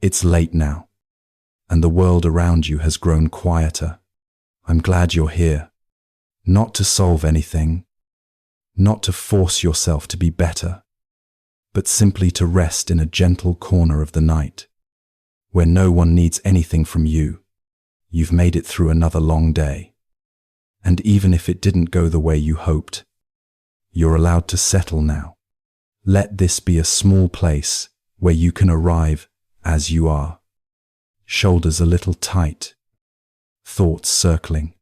It's late now, and the world around you has grown quieter. I'm glad you're here, not to solve anything, not to force yourself to be better, but simply to rest in a gentle corner of the night, where no one needs anything from you. You've made it through another long day. And even if it didn't go the way you hoped, you're allowed to settle now. Let this be a small place where you can arrive as you are. Shoulders a little tight, thoughts circling,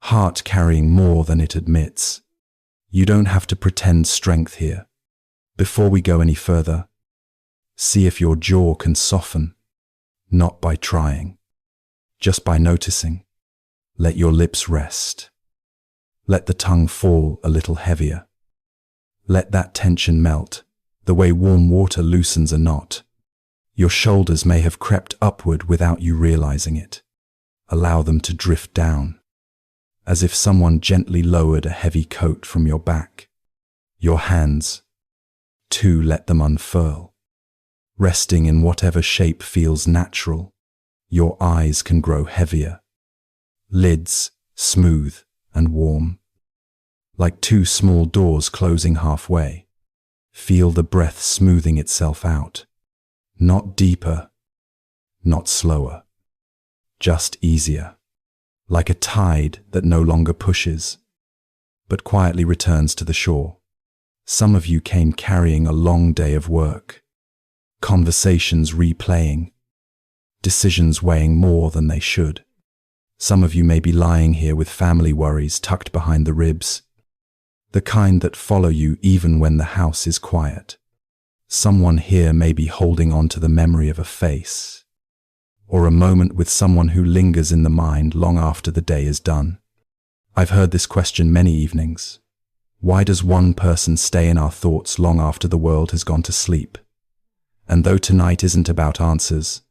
heart carrying more than it admits. You don't have to pretend strength here. Before we go any further, see if your jaw can soften, not by trying, just by noticing. Let your lips rest. Let the tongue fall a little heavier. Let that tension melt, the way warm water loosens a knot. Your shoulders may have crept upward without you realizing it. Allow them to drift down, as if someone gently lowered a heavy coat from your back. Your hands, too, let them unfurl, resting in whatever shape feels natural. Your eyes can grow heavier, lids smooth and warm, like two small doors closing halfway. Feel the breath smoothing itself out, not deeper, not slower, just easier, like a tide that no longer pushes, but quietly returns to the shore. Some of you came carrying a long day of work, conversations replaying, decisions weighing more than they should. Some of you may be lying here with family worries tucked behind the ribs, the kind that follow you even when the house is quiet. Someone here may be holding on to the memory of a face, or a moment with someone who lingers in the mind long after the day is done. I've heard this question many evenings. Why does one person stay in our thoughts long after the world has gone to sleep? And though tonight isn't about answers,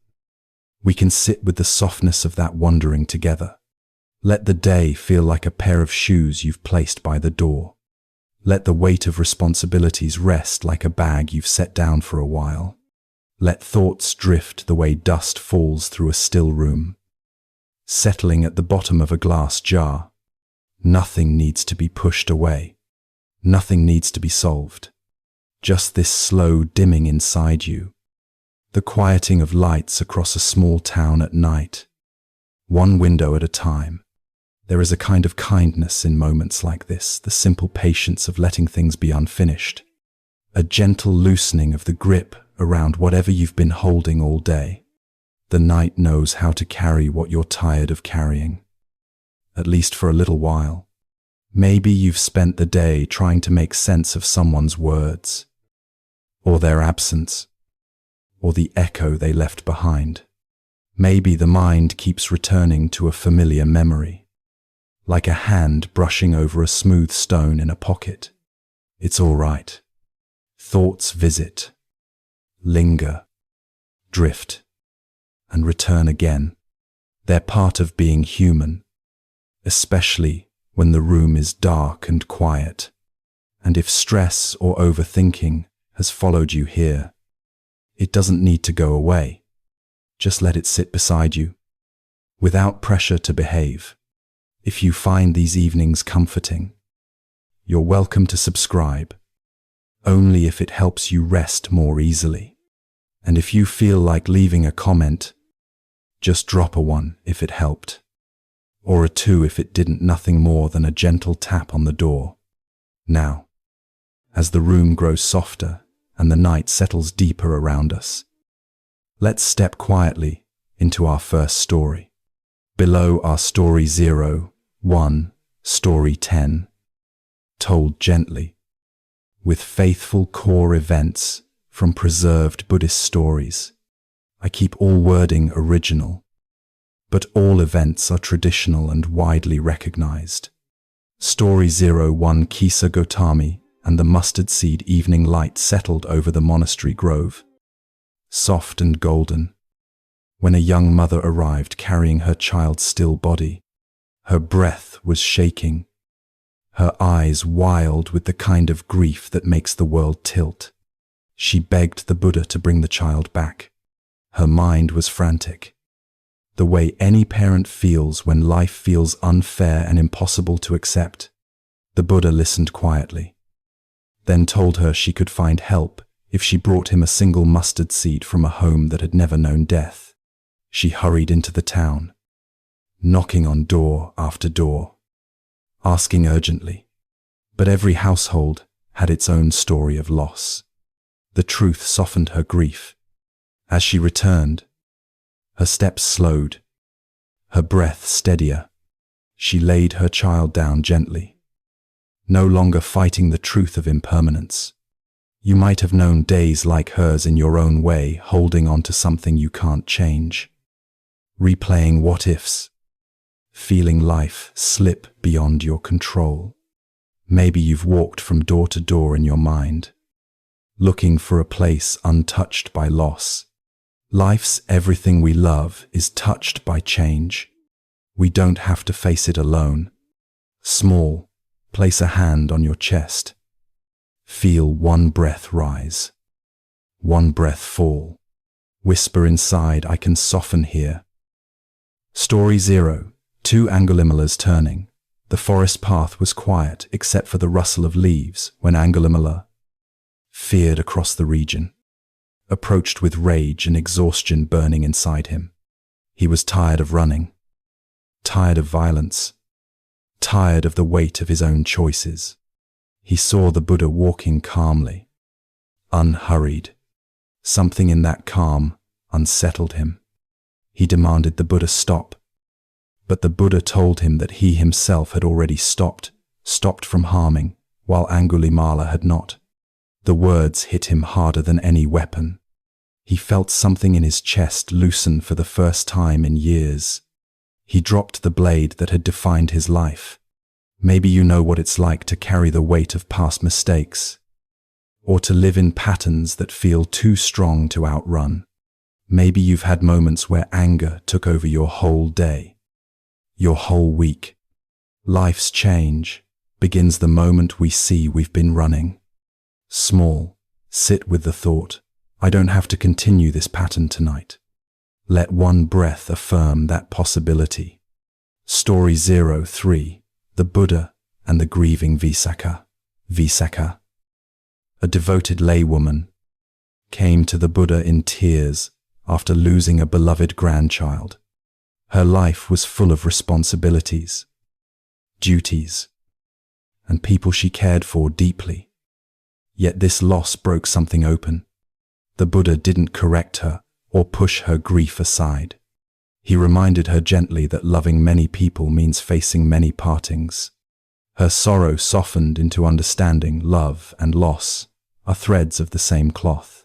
we can sit with the softness of that wondering together. Let the day feel like a pair of shoes you've placed by the door. Let the weight of responsibilities rest like a bag you've set down for a while. Let thoughts drift the way dust falls through a still room, settling at the bottom of a glass jar. Nothing needs to be pushed away. Nothing needs to be solved. Just this slow dimming inside you, the quieting of lights across a small town at night, one window at a time. There is a kind of kindness in moments like this, the simple patience of letting things be unfinished, a gentle loosening of the grip around whatever you've been holding all day. The night knows how to carry what you're tired of carrying, at least for a little while. Maybe you've spent the day trying to make sense of someone's words, or their absence, or the echo they left behind. Maybe the mind keeps returning to a familiar memory, like a hand brushing over a smooth stone in a pocket. It's all right. Thoughts visit, linger, drift, and return again. They're part of being human, especially when the room is dark and quiet. And if stress or overthinking has followed you here, it doesn't need to go away. Just let it sit beside you, without pressure to behave. If you find these evenings comforting, you're welcome to subscribe, only if it helps you rest more easily. And if you feel like leaving a comment, just drop a 1 if it helped, or a 2 if it didn't. Nothing more than a gentle tap on the door. Now, as the room grows softer and the night settles deeper around us, let's step quietly into our first story. Below are story 0, 1, story 10, told gently, with faithful core events from preserved Buddhist stories. I keep all wording original, but all events are traditional and widely recognized. Story 01, Kisa Gotami and the mustard seed. Evening light settled over the monastery grove, soft and golden, when a young mother arrived carrying her child's still body. Her breath was shaking, her eyes wild with the kind of grief that makes the world tilt. She begged the Buddha to bring the child back, Her mind was frantic. The way any parent feels when life feels unfair and impossible to accept. The Buddha listened quietly, then told her she could find help if she brought him a single mustard seed from a home that had never known death. She hurried into the town, knocking on door after door, asking urgently. But every household had its own story of loss. The truth softened her grief. As she returned, her steps slowed, her breath steadier. She laid her child down gently, no longer fighting the truth of impermanence. You might have known days like hers in your own way, holding on to something you can't change, replaying what-ifs, feeling life slip beyond your control. Maybe you've walked from door to door in your mind, looking for a place untouched by loss. Life's everything we love is touched by change. We don't have to face it alone. Small, place a hand on your chest. Feel one breath rise, one breath fall. Whisper inside, I can soften here. Story 0. 2 Angulimalas turning. The forest path was quiet except for the rustle of leaves when Angulimala feared across the region, approached with rage and exhaustion burning inside him. He was tired of running, tired of violence, tired of the weight of his own choices. He saw the Buddha walking calmly, unhurried. Something in that calm unsettled him. He demanded the Buddha stop, but the Buddha told him that he himself had already stopped from harming, while Angulimala had not. The words hit him harder than any weapon. He felt something in his chest loosen for the first time in years. He dropped the blade that had defined his life. Maybe you know what it's like to carry the weight of past mistakes, or to live in patterns that feel too strong to outrun. Maybe you've had moments where anger took over your whole day, your whole week. Life's change begins the moment we see we've been running. Small, sit with the thought, I don't have to continue this pattern tonight. Let one breath affirm that possibility. Story 03. The Buddha and the Grieving Visakha. Visakha, a devoted laywoman, came to the Buddha in tears after losing a beloved grandchild. Her life was full of responsibilities, duties, and people she cared for deeply. Yet this loss broke something open. The Buddha didn't correct her or push her grief aside. He reminded her gently that loving many people means facing many partings. Her sorrow softened into understanding. Love and loss are threads of the same cloth.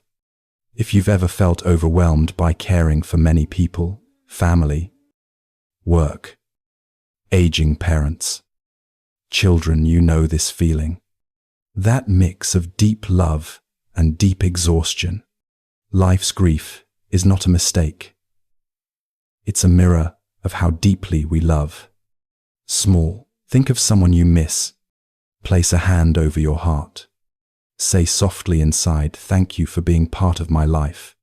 If you've ever felt overwhelmed by caring for many people, family, work, aging parents, children, you know this feeling. That mix of deep love and deep exhaustion. Life's grief is not a mistake. It's a mirror of how deeply we love. Small, think of someone you miss. Place a hand over your heart. Say softly inside, thank you for being part of my life.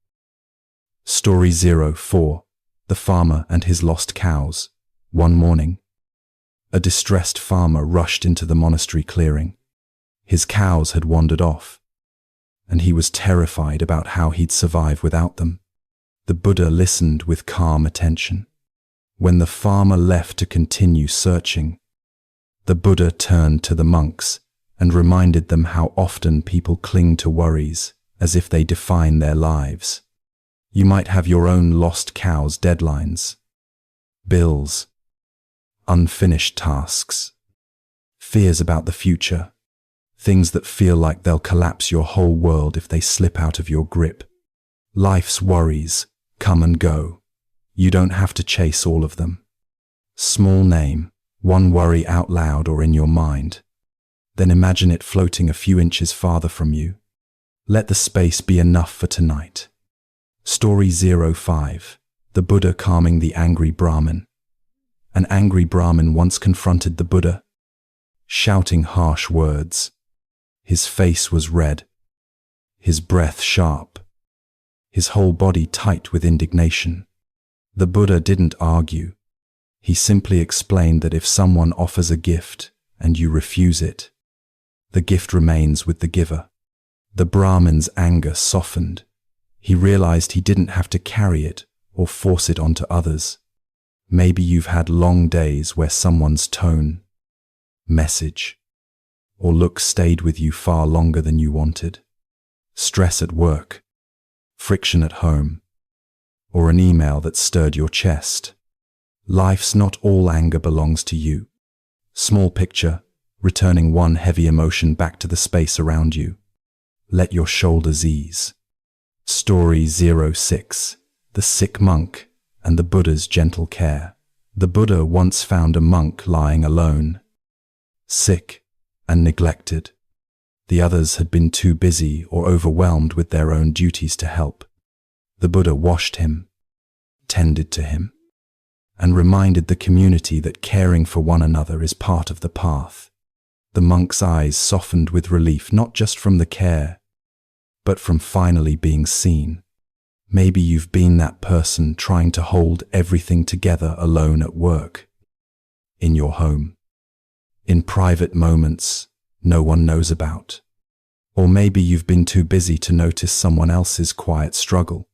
Story 04. The Farmer and His Lost Cows. One morning, a distressed farmer rushed into the monastery clearing. His cows had wandered off, and he was terrified about how he'd survive without them. The Buddha listened with calm attention. When the farmer left to continue searching, the Buddha turned to the monks and reminded them how often people cling to worries as if they define their lives. You might have your own lost cows' deadlines, bills, unfinished tasks, fears about the future, things that feel like they'll collapse your whole world if they slip out of your grip. Life's worries come and go. You don't have to chase all of them. Small name one worry out loud or in your mind. Then imagine it floating a few inches farther from you. Let the space be enough for tonight. Story 05. The Buddha calming the angry Brahmin. An angry Brahmin once confronted the Buddha, shouting harsh words. His face was red, his breath sharp, his whole body tight with indignation. The Buddha didn't argue. He simply explained that if someone offers a gift and you refuse it, the gift remains with the giver. The Brahmin's anger softened. He realized he didn't have to carry it or force it onto others. Maybe you've had long days where someone's tone, message, or look stayed with you far longer than you wanted. Stress at work, friction at home, or an email that stirred your chest. Life's not all anger belongs to you. Small picture, returning one heavy emotion back to the space around you. Let your shoulders ease. Story 06. The Sick Monk and the Buddha's Gentle Care. The Buddha once found a monk lying alone, sick and neglected. The others had been too busy or overwhelmed with their own duties to help. The Buddha washed him, tended to him, and reminded the community that caring for one another is part of the path. The monk's eyes softened with relief, not just from the care, but from finally being seen. Maybe you've been that person trying to hold everything together alone at work, in your home, in private moments no one knows about. Or maybe you've been too busy to notice someone else's quiet struggle.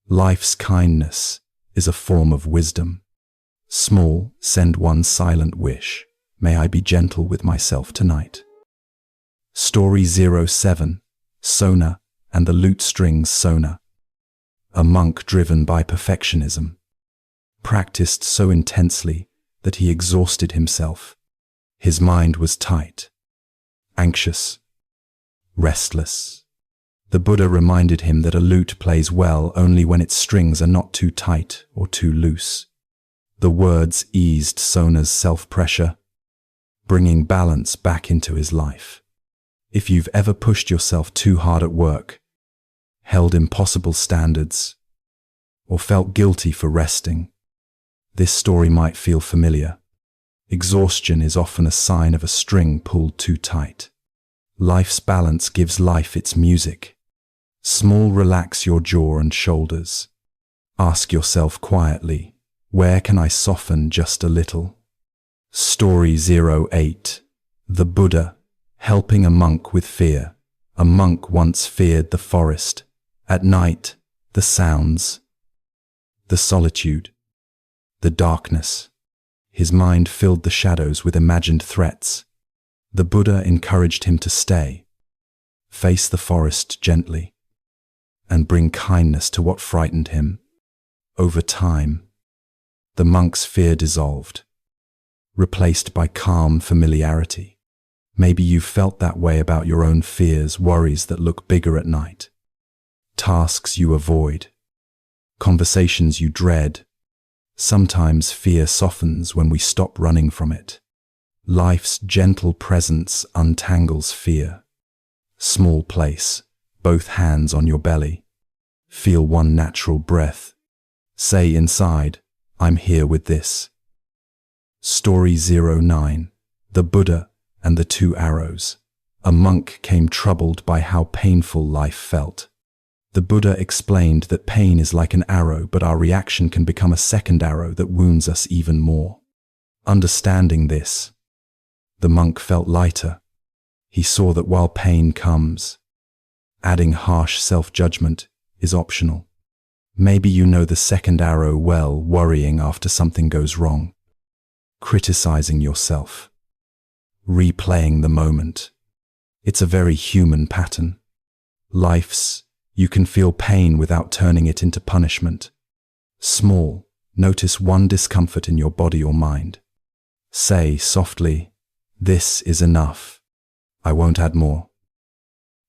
Life's kindness is a form of wisdom. Small, send one silent wish. May I be gentle with myself tonight. Story 07. Sona and the Lute Strings. Sona, a monk driven by perfectionism, practiced so intensely that he exhausted himself. His mind was tight, anxious, restless. The Buddha reminded him that a lute plays well only when its strings are not too tight or too loose. The words eased Sona's self-pressure, bringing balance back into his life. If you've ever pushed yourself too hard at work, held impossible standards, or felt guilty for resting, this story might feel familiar. Exhaustion is often a sign of a string pulled too tight. Life's balance gives life its music. Small, relax your jaw and shoulders. Ask yourself quietly, where can I soften just a little? Story 08. The Buddha helping a monk with fear. A monk once feared the forest. At night, the sounds, the solitude, the darkness. His mind filled the shadows with imagined threats. The Buddha encouraged him to stay, face the forest gently, and bring kindness to what frightened him. Over time, the monk's fear dissolved, replaced by calm familiarity. Maybe you've felt that way about your own fears, worries that look bigger at night. Tasks you avoid, conversations you dread. Sometimes fear softens when we stop running from it. Life's gentle presence untangles fear. Small place, both hands on your belly. Feel one natural breath. Say inside, I'm here with this. Story 09. The Buddha and the Two Arrows. A monk came troubled by how painful life felt. The Buddha explained that pain is like an arrow, but our reaction can become a second arrow that wounds us even more. Understanding this, the monk felt lighter. He saw that while pain comes, adding harsh self-judgment is optional. Maybe you know the second arrow well, worrying after something goes wrong, criticizing yourself, replaying the moment. It's a very human pattern. You can feel pain without turning it into punishment. Small, notice one discomfort in your body or mind. Say softly, this is enough. I won't add more.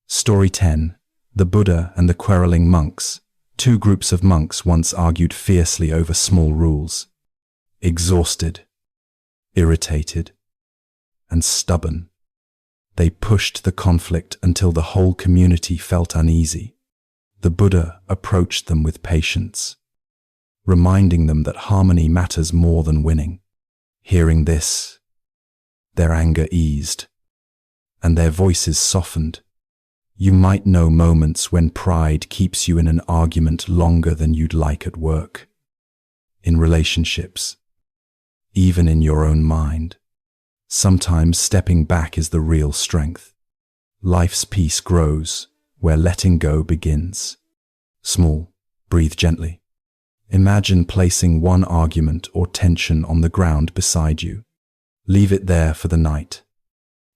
Story 10. The Buddha and the Quarreling Monks. Two groups of monks once argued fiercely over small rules. Exhausted, irritated, and stubborn, they pushed the conflict until the whole community felt uneasy. The Buddha approached them with patience, reminding them that harmony matters more than winning. Hearing this, their anger eased, and their voices softened. You might know moments when pride keeps you in an argument longer than you'd like at work, in relationships, even in your own mind. Sometimes stepping back is the real strength. Life's peace grows where letting go begins. Small, breathe gently. Imagine placing one argument or tension on the ground beside you. Leave it there for the night.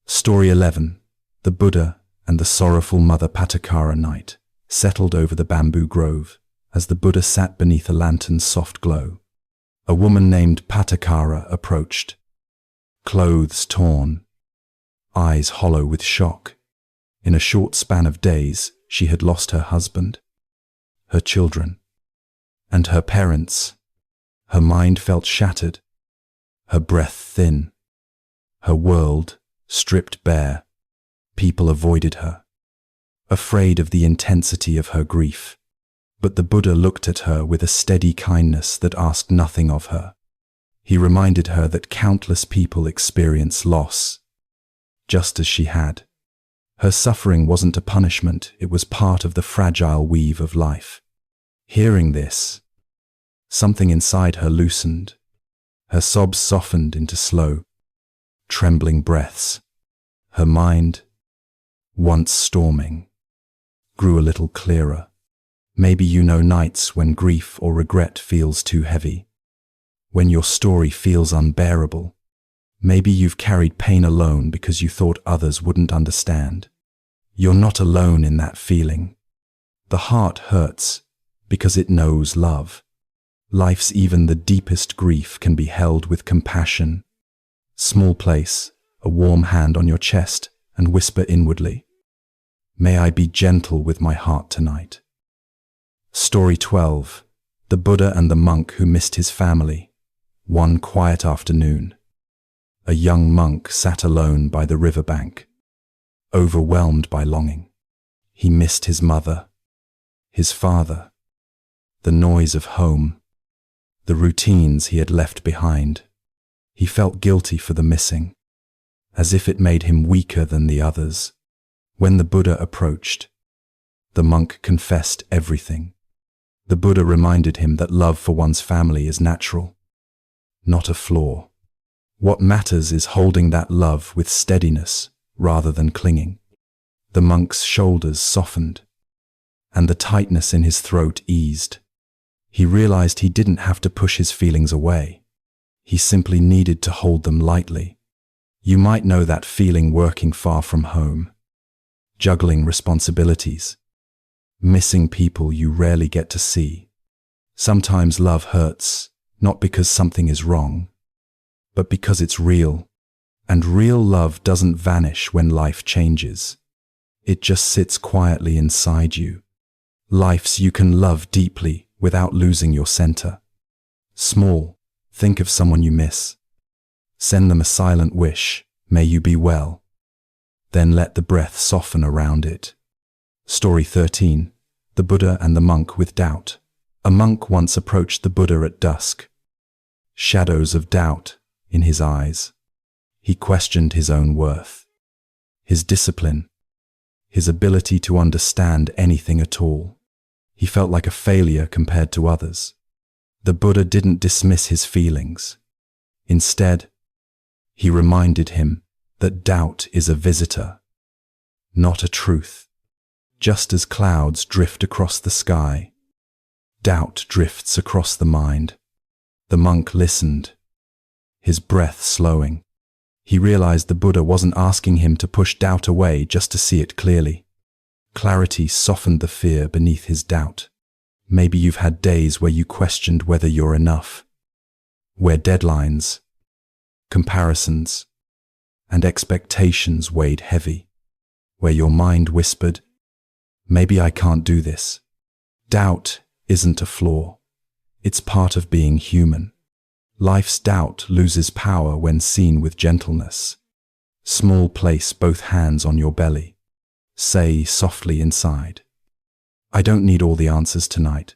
Story 11. The Buddha and the sorrowful mother Patakara night settled over the bamboo grove as the Buddha sat beneath a lantern's soft glow. A woman named Patakara approached, clothes torn, eyes hollow with shock. In a short span of days, she had lost her husband, her children, and her parents. Her mind felt shattered, her breath thin, her world stripped bare. People avoided her, afraid of the intensity of her grief. But the Buddha looked at her with a steady kindness that asked nothing of her. He reminded her that countless people experience loss, just as she had. Her suffering wasn't a punishment, it was part of the fragile weave of life. Hearing this, something inside her loosened. Her sobs softened into slow, trembling breaths. Her mind, once storming, grew a little clearer. Maybe you know nights when grief or regret feels too heavy, when your story feels unbearable. Maybe you've carried pain alone because you thought others wouldn't understand. You're not alone in that feeling. The heart hurts because it knows love. Life's even the deepest grief can be held with compassion. Small place, a warm hand on your chest, and whisper inwardly, "May I be gentle with my heart tonight." Story 12. The Buddha and the monk who missed his family. One quiet afternoon, a young monk sat alone by the riverbank, overwhelmed by longing. He missed his mother, his father, the noise of home, the routines he had left behind. He felt guilty for the missing, as if it made him weaker than the others. When the Buddha approached, the monk confessed everything. The Buddha reminded him that love for one's family is natural, not a flaw. What matters is holding that love with steadiness rather than clinging. The monk's shoulders softened, and the tightness in his throat eased. He realized he didn't have to push his feelings away. He simply needed to hold them lightly. You might know that feeling working far from home, juggling responsibilities, missing people you rarely get to see. Sometimes love hurts, not because something is wrong, but because it's real. And real love doesn't vanish when life changes. It just sits quietly inside you. Life's you can love deeply without losing your center. Small, think of someone you miss. Send them a silent wish, "May you be well." Then let the breath soften around it. Story 13. The Buddha and the monk with doubt. A monk once approached the Buddha at dusk, shadows of doubt in his eyes. He questioned his own worth, his discipline, his ability to understand anything at all. He felt like a failure compared to others. The Buddha didn't dismiss his feelings. Instead, he reminded him that doubt is a visitor, not a truth. Just as clouds drift across the sky, doubt drifts across the mind. The monk listened, his breath slowing. He realized the Buddha wasn't asking him to push doubt away just to see it clearly. Clarity softened the fear beneath his doubt. Maybe you've had days where you questioned whether you're enough, where deadlines, comparisons, and expectations weighed heavy, where your mind whispered, "Maybe I can't do this." Doubt isn't a flaw. It's part of being human. Life's doubt loses power when seen with gentleness. Small, place both hands on your belly. Say softly inside, "I don't need all the answers tonight."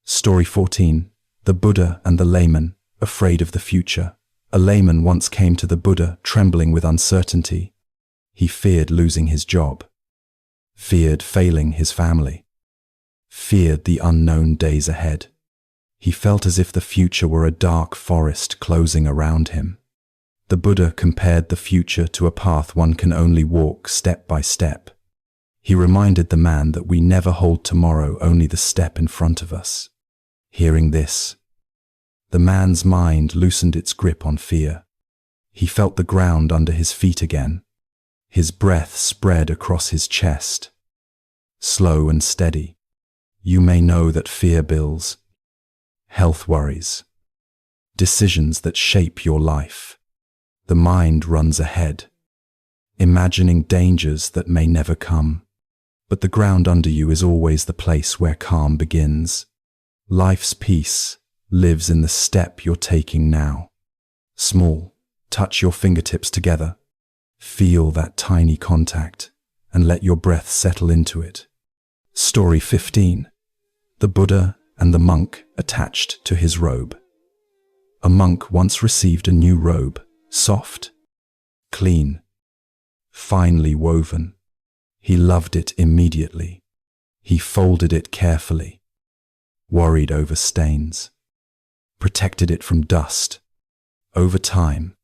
Story 14. The Buddha and the layman, afraid of the future. A layman once came to the Buddha, trembling with uncertainty. He feared losing his job, feared failing his family, feared the unknown days ahead. He felt as if the future were a dark forest closing around him. The Buddha compared the future to a path one can only walk step by step. He reminded the man that we never hold tomorrow, only the step in front of us. Hearing this, the man's mind loosened its grip on fear. He felt the ground under his feet again. His breath spread across his chest. Slow and steady. You may know that fear builds health worries, decisions that shape your life. The mind runs ahead, imagining dangers that may never come. But the ground under you is always the place where calm begins. Life's peace lives in the step you're taking now. Small, touch your fingertips together. Feel that tiny contact and let your breath settle into it. Story 15. The Buddha and the monk attached to his robe. A monk once received a new robe, soft, clean, finely woven. He loved it immediately. He folded it carefully, worried over stains, protected it from dust. Over time,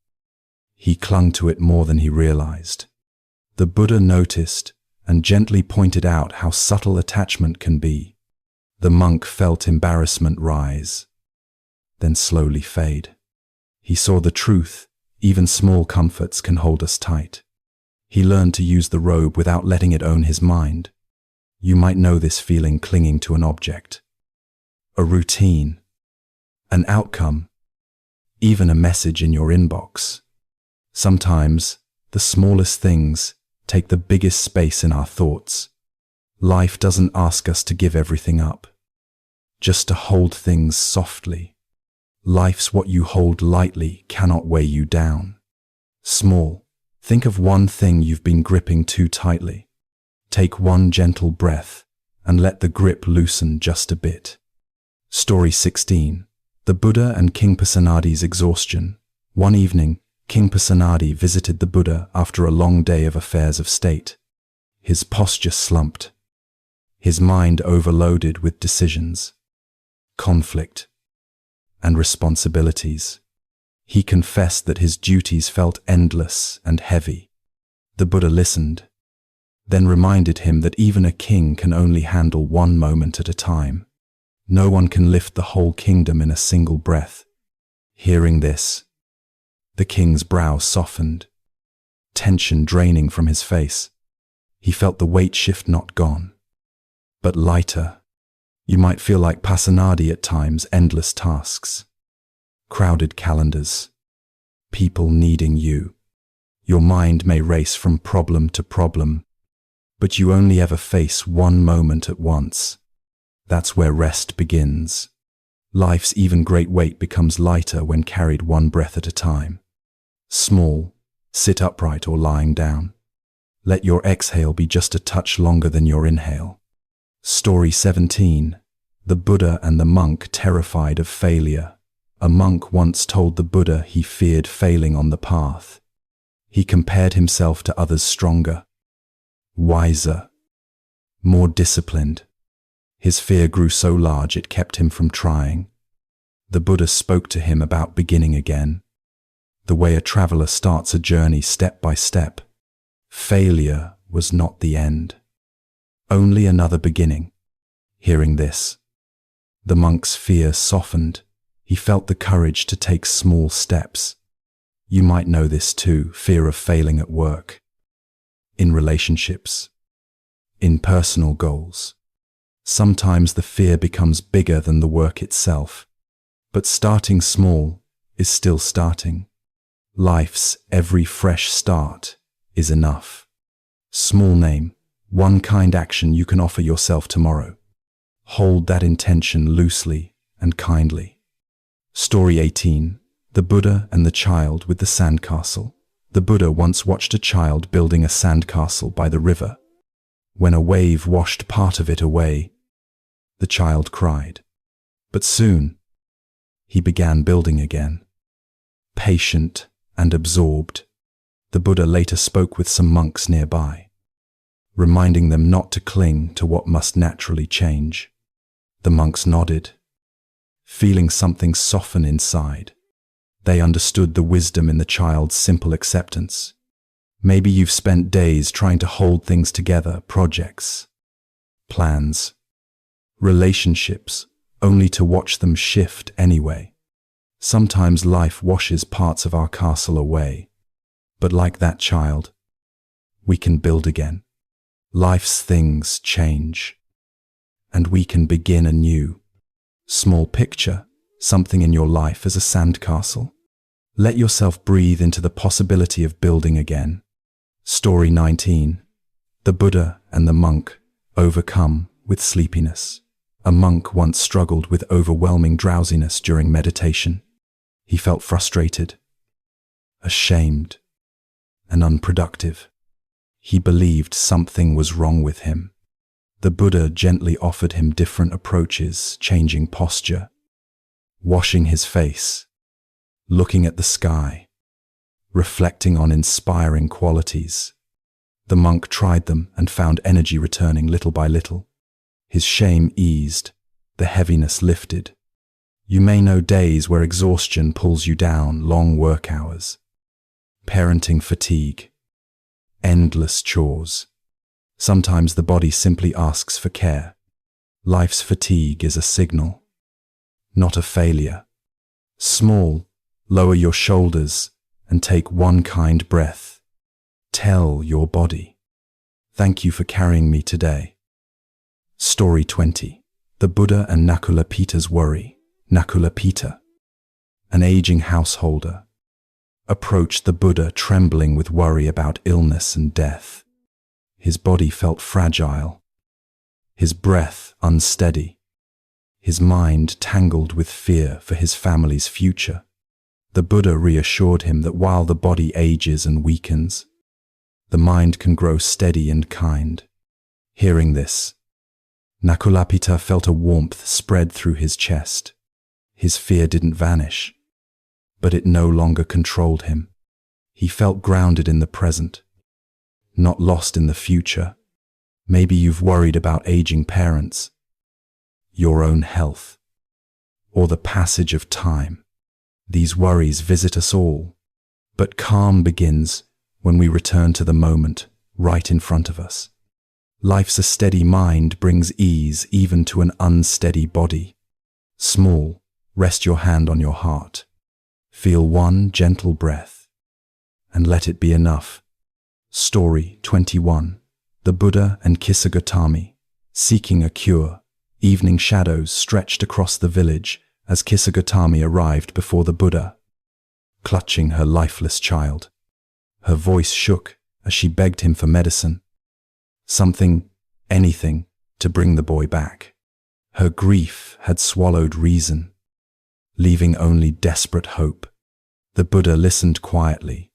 he clung to it more than he realized. The Buddha noticed and gently pointed out how subtle attachment can be. The monk felt embarrassment rise, then slowly fade. He saw the truth. Even small comforts can hold us tight. He learned to use the robe without letting it own his mind. You might know this feeling, clinging to an object, a routine, an outcome, even a message in your inbox. Sometimes the smallest things take the biggest space in our thoughts. Life doesn't ask us to give everything up, just to hold things softly. Life's what you hold lightly cannot weigh you down. Small. Think of one thing you've been gripping too tightly. Take one gentle breath and let the grip loosen just a bit. Story 16. The Buddha and King Pasenadi's exhaustion. One evening, King Pasenadi visited the Buddha after a long day of affairs of state. His posture slumped, his mind overloaded with decisions, conflict, and responsibilities. He confessed that his duties felt endless and heavy. The Buddha listened, then reminded him that even a king can only handle one moment at a time. No one can lift the whole kingdom in a single breath. Hearing this, the king's brow softened, tension draining from his face. He felt the weight shift, not gone, but lighter. You might feel like Pasenadi at times, endless tasks, crowded calendars, people needing you. Your mind may race from problem to problem, but you only ever face one moment at once. That's where rest begins. Life's even great weight becomes lighter when carried one breath at a time. Small, sit upright or lying down. Let your exhale be just a touch longer than your inhale. Story 17. The Buddha and the monk terrified of failure. A monk once told the Buddha he feared failing on the path. He compared himself to others stronger, wiser, more disciplined. His fear grew so large it kept him from trying. The Buddha spoke to him about beginning again, the way a traveler starts a journey step by step. Failure was not the end, only another beginning. Hearing this, the monk's fear softened. He felt the courage to take small steps. You might know this too, fear of failing at work, in relationships, in personal goals. Sometimes the fear becomes bigger than the work itself, but starting small is still starting. Life's every fresh start is enough. Small name, one kind action you can offer yourself tomorrow. Hold that intention loosely and kindly. Story 18. The Buddha and the child with the sandcastle. The Buddha once watched a child building a sandcastle by the river. When a wave washed part of it away, the child cried. But soon, he began building again. Patient and absorbed, the Buddha later spoke with some monks nearby. reminding them not to cling to what must naturally change. The monks nodded, feeling something soften inside. They understood the wisdom in the child's simple acceptance. Maybe you've spent days trying to hold things together, projects, plans, relationships, only to watch them shift anyway. Sometimes life washes parts of our castle away, but like that child, we can build again. Life's things change, and we can begin anew. Small picture, something in your life as a sandcastle. Let yourself breathe into the possibility of building again. Story 19. The Buddha and the monk overcome with sleepiness. A monk once struggled with overwhelming drowsiness during meditation. He felt frustrated, ashamed, and unproductive. He believed something was wrong with him. The Buddha gently offered him different approaches, changing posture, washing his face, looking at the sky, reflecting on inspiring qualities. The monk tried them and found energy returning little by little. His shame eased, the heaviness lifted. You may know days where exhaustion pulls you down, long work hours, parenting fatigue, endless chores. Sometimes the body simply asks for care. Life's fatigue is a signal, not a failure. Small, lower your shoulders and take one kind breath. Tell your body, "Thank you for carrying me today." Story 20. The Buddha and Nakulapita's worry. Nakulapita, an aging householder, approached the Buddha trembling with worry about illness and death. His body felt fragile, his breath unsteady, his mind tangled with fear for his family's future. The Buddha reassured him that while the body ages and weakens, the mind can grow steady and kind. Hearing this, Nakulapita felt a warmth spread through his chest. His fear didn't vanish, but it no longer controlled him. He felt grounded in the present, not lost in the future. Maybe you've worried about aging parents, your own health, or the passage of time. These worries visit us all, but calm begins when we return to the moment right in front of us. Life's a steady mind brings ease even to an unsteady body. Small, rest your hand on your heart. Feel one gentle breath, and let it be enough. Story 21. The Buddha and Kisagotami, seeking a cure. Evening shadows stretched across the village as Kisagotami arrived before the Buddha, clutching her lifeless child. Her voice shook as she begged him for medicine. Something, anything, to bring the boy back. Her grief had swallowed reason, leaving only desperate hope. The Buddha listened quietly,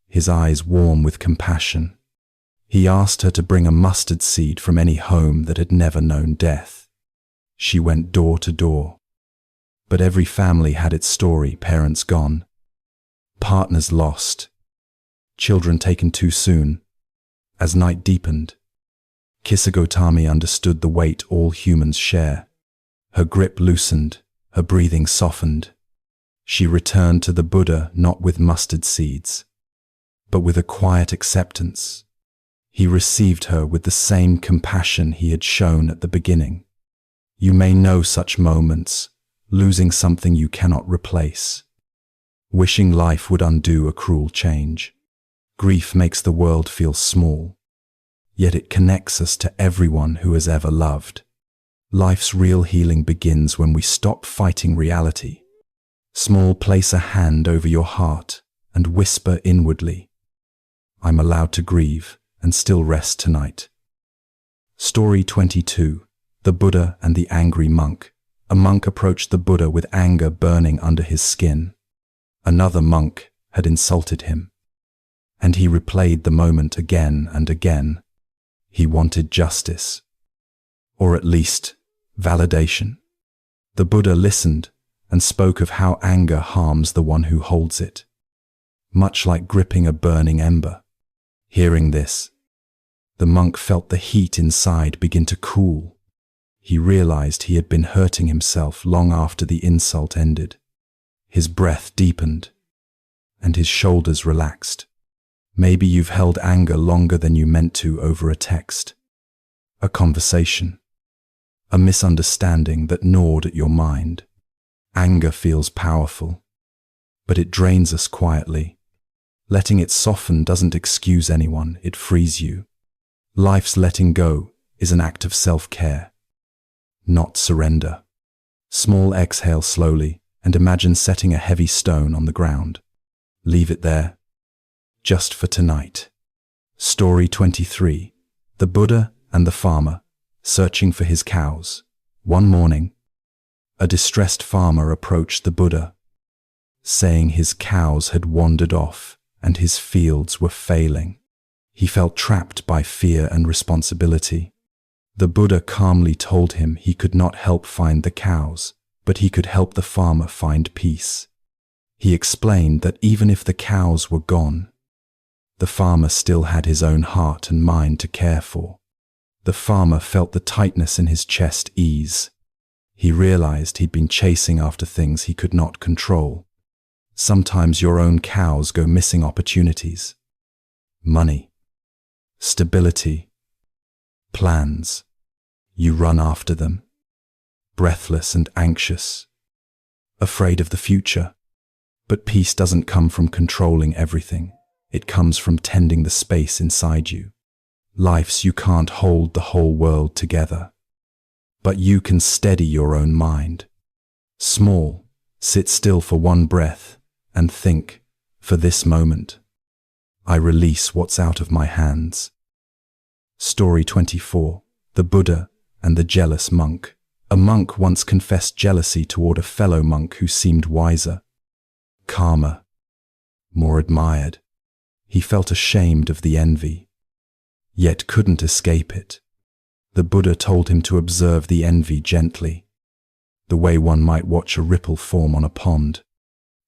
his eyes warm with compassion. He asked her to bring a mustard seed from any home that had never known death. She went door to door, but every family had its story: parents gone, partners lost, children taken too soon. As night deepened, Kisagotami understood the weight all humans share. Her grip loosened, her breathing softened. She returned to the Buddha not with mustard seeds, but with a quiet acceptance. He received her with the same compassion he had shown at the beginning. You may know such moments, losing something you cannot replace, wishing life would undo a cruel change. Grief makes the world feel small, yet it connects us to everyone who has ever loved. Life's real healing begins when we stop fighting reality. Small, place a hand over your heart and whisper inwardly, "I'm allowed to grieve and still rest tonight." Story 22. The Buddha and the Angry Monk. A monk approached the Buddha with anger burning under his skin. Another monk had insulted him, and he replayed the moment again and again. He wanted justice, or at least validation. The Buddha listened and spoke of how anger harms the one who holds it, much like gripping a burning ember. Hearing this, The monk felt the heat inside begin to cool. He realized he had been hurting himself long after the insult ended. His breath deepened, and his shoulders relaxed. Maybe you've held anger longer than you meant to over a text, a conversation, a misunderstanding that gnawed at your mind. Anger feels powerful, but it drains us quietly. Letting it soften doesn't excuse anyone, it frees you. Life's letting go is an act of self-care, not surrender. Small exhale slowly and imagine setting a heavy stone on the ground. Leave it there, just for tonight. Story 23. The Buddha and the Farmer, searching for his cows. One morning, a distressed farmer approached the Buddha, saying his cows had wandered off and his fields were failing. He felt trapped by fear and responsibility. The Buddha calmly told him he could not help find the cows, but he could help the farmer find peace. He explained that even if the cows were gone, the farmer still had his own heart and mind to care for. The farmer felt the tightness in his chest ease. He realized he'd been chasing after things he could not control. Sometimes your own cows go missing opportunities. Money, stability, plans. You run after them, breathless and anxious, afraid of the future. But peace doesn't come from controlling everything. It comes from tending the space inside you. You can't hold the whole world together, but you can steady your own mind. Small, sit still for one breath and think, for this moment, I release what's out of my hands. Story 24. The Buddha and the Jealous Monk. A monk once confessed jealousy toward a fellow monk who seemed wiser, calmer, more admired. He felt ashamed of the envy, yet couldn't escape it. The Buddha told him to observe the envy gently, the way one might watch a ripple form on a pond,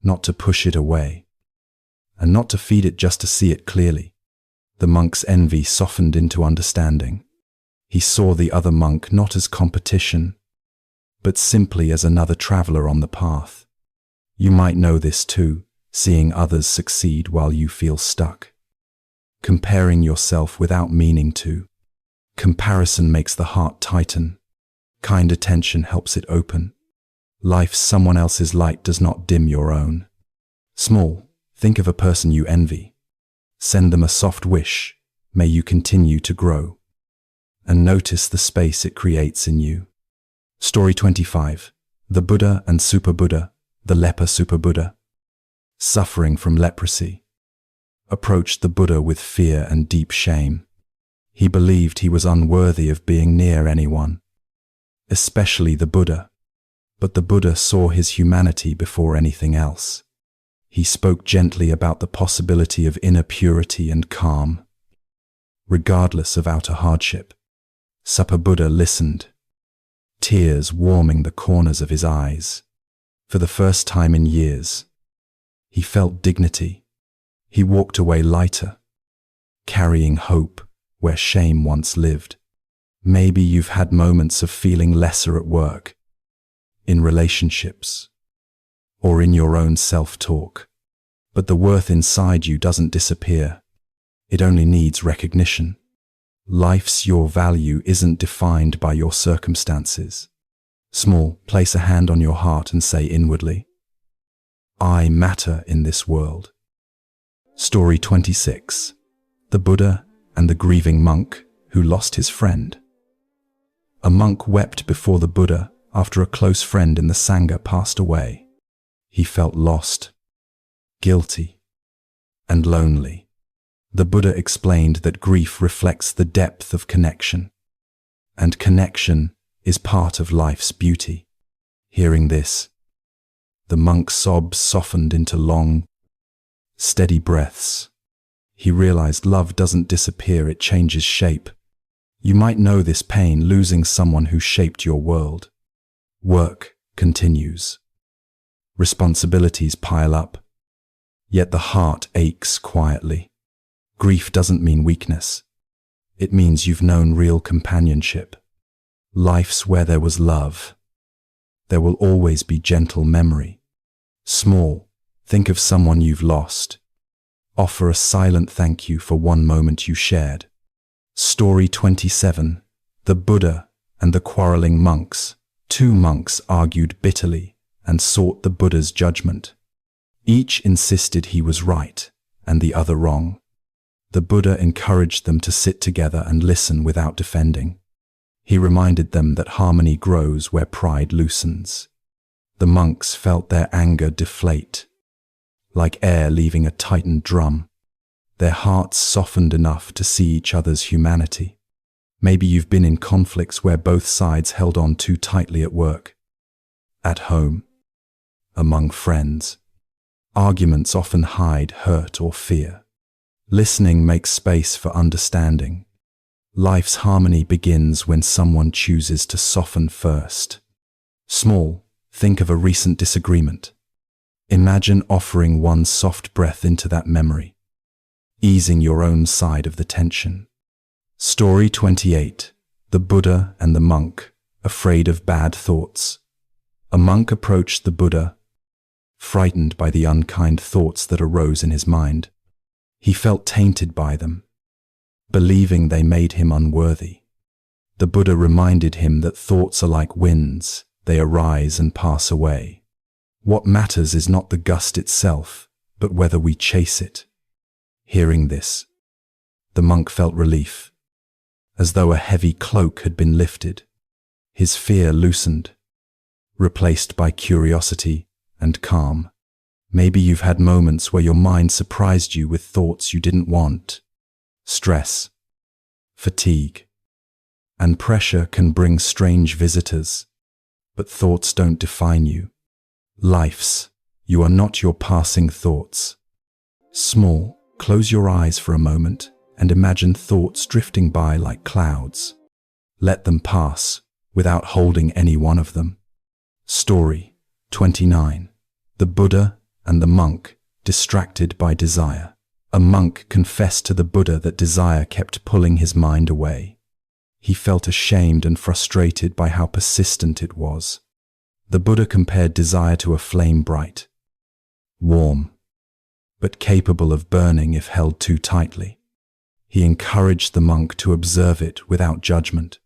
not to push it away, and not to feed it just to see it clearly. The monk's envy softened into understanding. He saw the other monk not as competition, but simply as another traveler on the path. You might know this too, seeing others succeed while you feel stuck. Comparing yourself without meaning to. Comparison makes the heart tighten. Kind attention helps it open. Someone else's light does not dim your own. Small, think of a person you envy. Send them a soft wish, may you continue to grow. And notice the space it creates in you. Story 25. The Buddha and Super Buddha, the leper Super Buddha, suffering from leprosy, approached the Buddha with fear and deep shame. He believed he was unworthy of being near anyone, especially the Buddha. But the Buddha saw his humanity before anything else. He spoke gently about the possibility of inner purity and calm, regardless of outer hardship. Super Buddha listened, tears warming the corners of his eyes. For the first time in years, he felt dignity. He walked away lighter, carrying hope where shame once lived. Maybe you've had moments of feeling lesser at work, in relationships, or in your own self-talk. But the worth inside you doesn't disappear. It only needs recognition. Your value isn't defined by your circumstances. Small, place a hand on your heart and say inwardly, I matter in this world. Story 26. The Buddha and the grieving monk who lost his friend. A monk wept before the Buddha after a close friend in the Sangha passed away. He felt lost, guilty, and lonely. The Buddha explained that grief reflects the depth of connection, and connection is part of life's beauty. Hearing this, the monk's sobs softened into long, steady breaths. He realized love doesn't disappear, it changes shape. You might know this pain, losing someone who shaped your world. Work continues. Responsibilities pile up, yet the heart aches quietly. Grief doesn't mean weakness. It means you've known real companionship. Life's where there was love. There will always be gentle memory. Small, think of someone you've lost. Offer a silent thank you for one moment you shared. Story 27. The Buddha and the Quarreling Monks. Two monks argued bitterly and sought the Buddha's judgment. Each insisted he was right and the other wrong. The Buddha encouraged them to sit together and listen without defending. He reminded them that harmony grows where pride loosens. The monks felt their anger deflate, like air leaving a tightened drum. Their hearts softened enough to see each other's humanity. Maybe you've been in conflicts where both sides held on too tightly at work, at home, among friends. Arguments often hide hurt or fear. Listening makes space for understanding. Life's harmony begins when someone chooses to soften first. Small, think of a recent disagreement. Imagine offering one soft breath into that memory, easing your own side of the tension. Story 28. The Buddha and the Monk, Afraid of Bad Thoughts. A monk approached the Buddha, frightened by the unkind thoughts that arose in his mind. He felt tainted by them, believing they made him unworthy. The Buddha reminded him that thoughts are like winds, they arise and pass away. What matters is not the gust itself, but whether we chase it. Hearing this, the monk felt relief, as though a heavy cloak had been lifted. His fear loosened, replaced by curiosity and calm. Maybe you've had moments where your mind surprised you with thoughts you didn't want. Stress, fatigue, and pressure can bring strange visitors, but thoughts don't define you. You are not your passing thoughts. Small, close your eyes for a moment and imagine thoughts drifting by like clouds. Let them pass without holding any one of them. Story 29. The Buddha and the Monk, Distracted by Desire. A monk confessed to the Buddha that desire kept pulling his mind away. He felt ashamed and frustrated by how persistent it was. The Buddha compared desire to a flame bright, warm, but capable of burning if held too tightly. He encouraged the monk to observe it without judgment.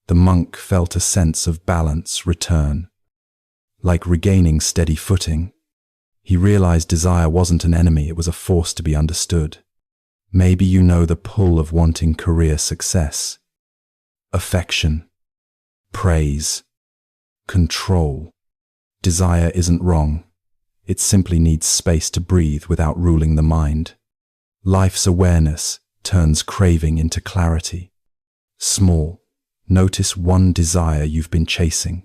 The monk felt a sense of balance return. Like regaining steady footing, he realized desire wasn't an enemy, it was a force to be understood. Maybe you know the pull of wanting career success, affection, praise, control. Desire isn't wrong. It simply needs space to breathe without ruling the mind. Life's awareness turns craving into clarity. Small, notice one desire you've been chasing.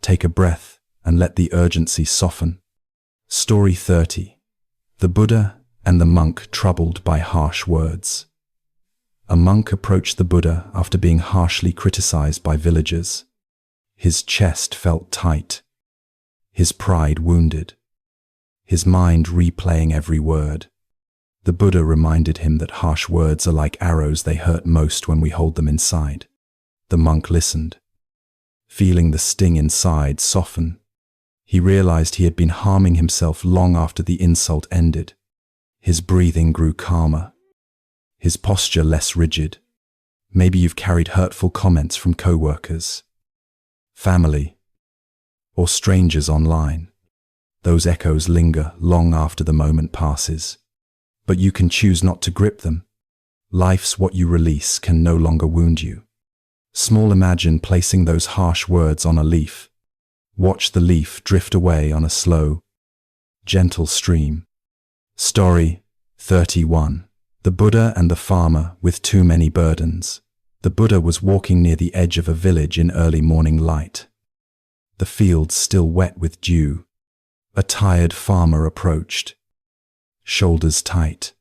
Take a breath and let the urgency soften. Story 30. The Buddha and the Monk, Troubled by Harsh Words. A monk approached the Buddha after being harshly criticized by villagers. His chest felt tight, his pride wounded, his mind replaying every word. The Buddha reminded him that harsh words are like arrows, they hurt most when we hold them inside. The monk listened, feeling the sting inside soften. He realized he had been harming himself long after the insult ended. His breathing grew calmer, his posture less rigid. Maybe you've carried hurtful comments from co-workers, family, or strangers online. Those echoes linger long after the moment passes. But you can choose not to grip them. Life's what you release can no longer wound you. Small, imagine placing those harsh words on a leaf. Watch the leaf drift away on a slow, gentle stream. Story 31. The Buddha and the Farmer with Too Many Burdens. The Buddha was walking near the edge of a village in early morning light. The fields still wet with dew. A tired farmer approached, shoulders tight,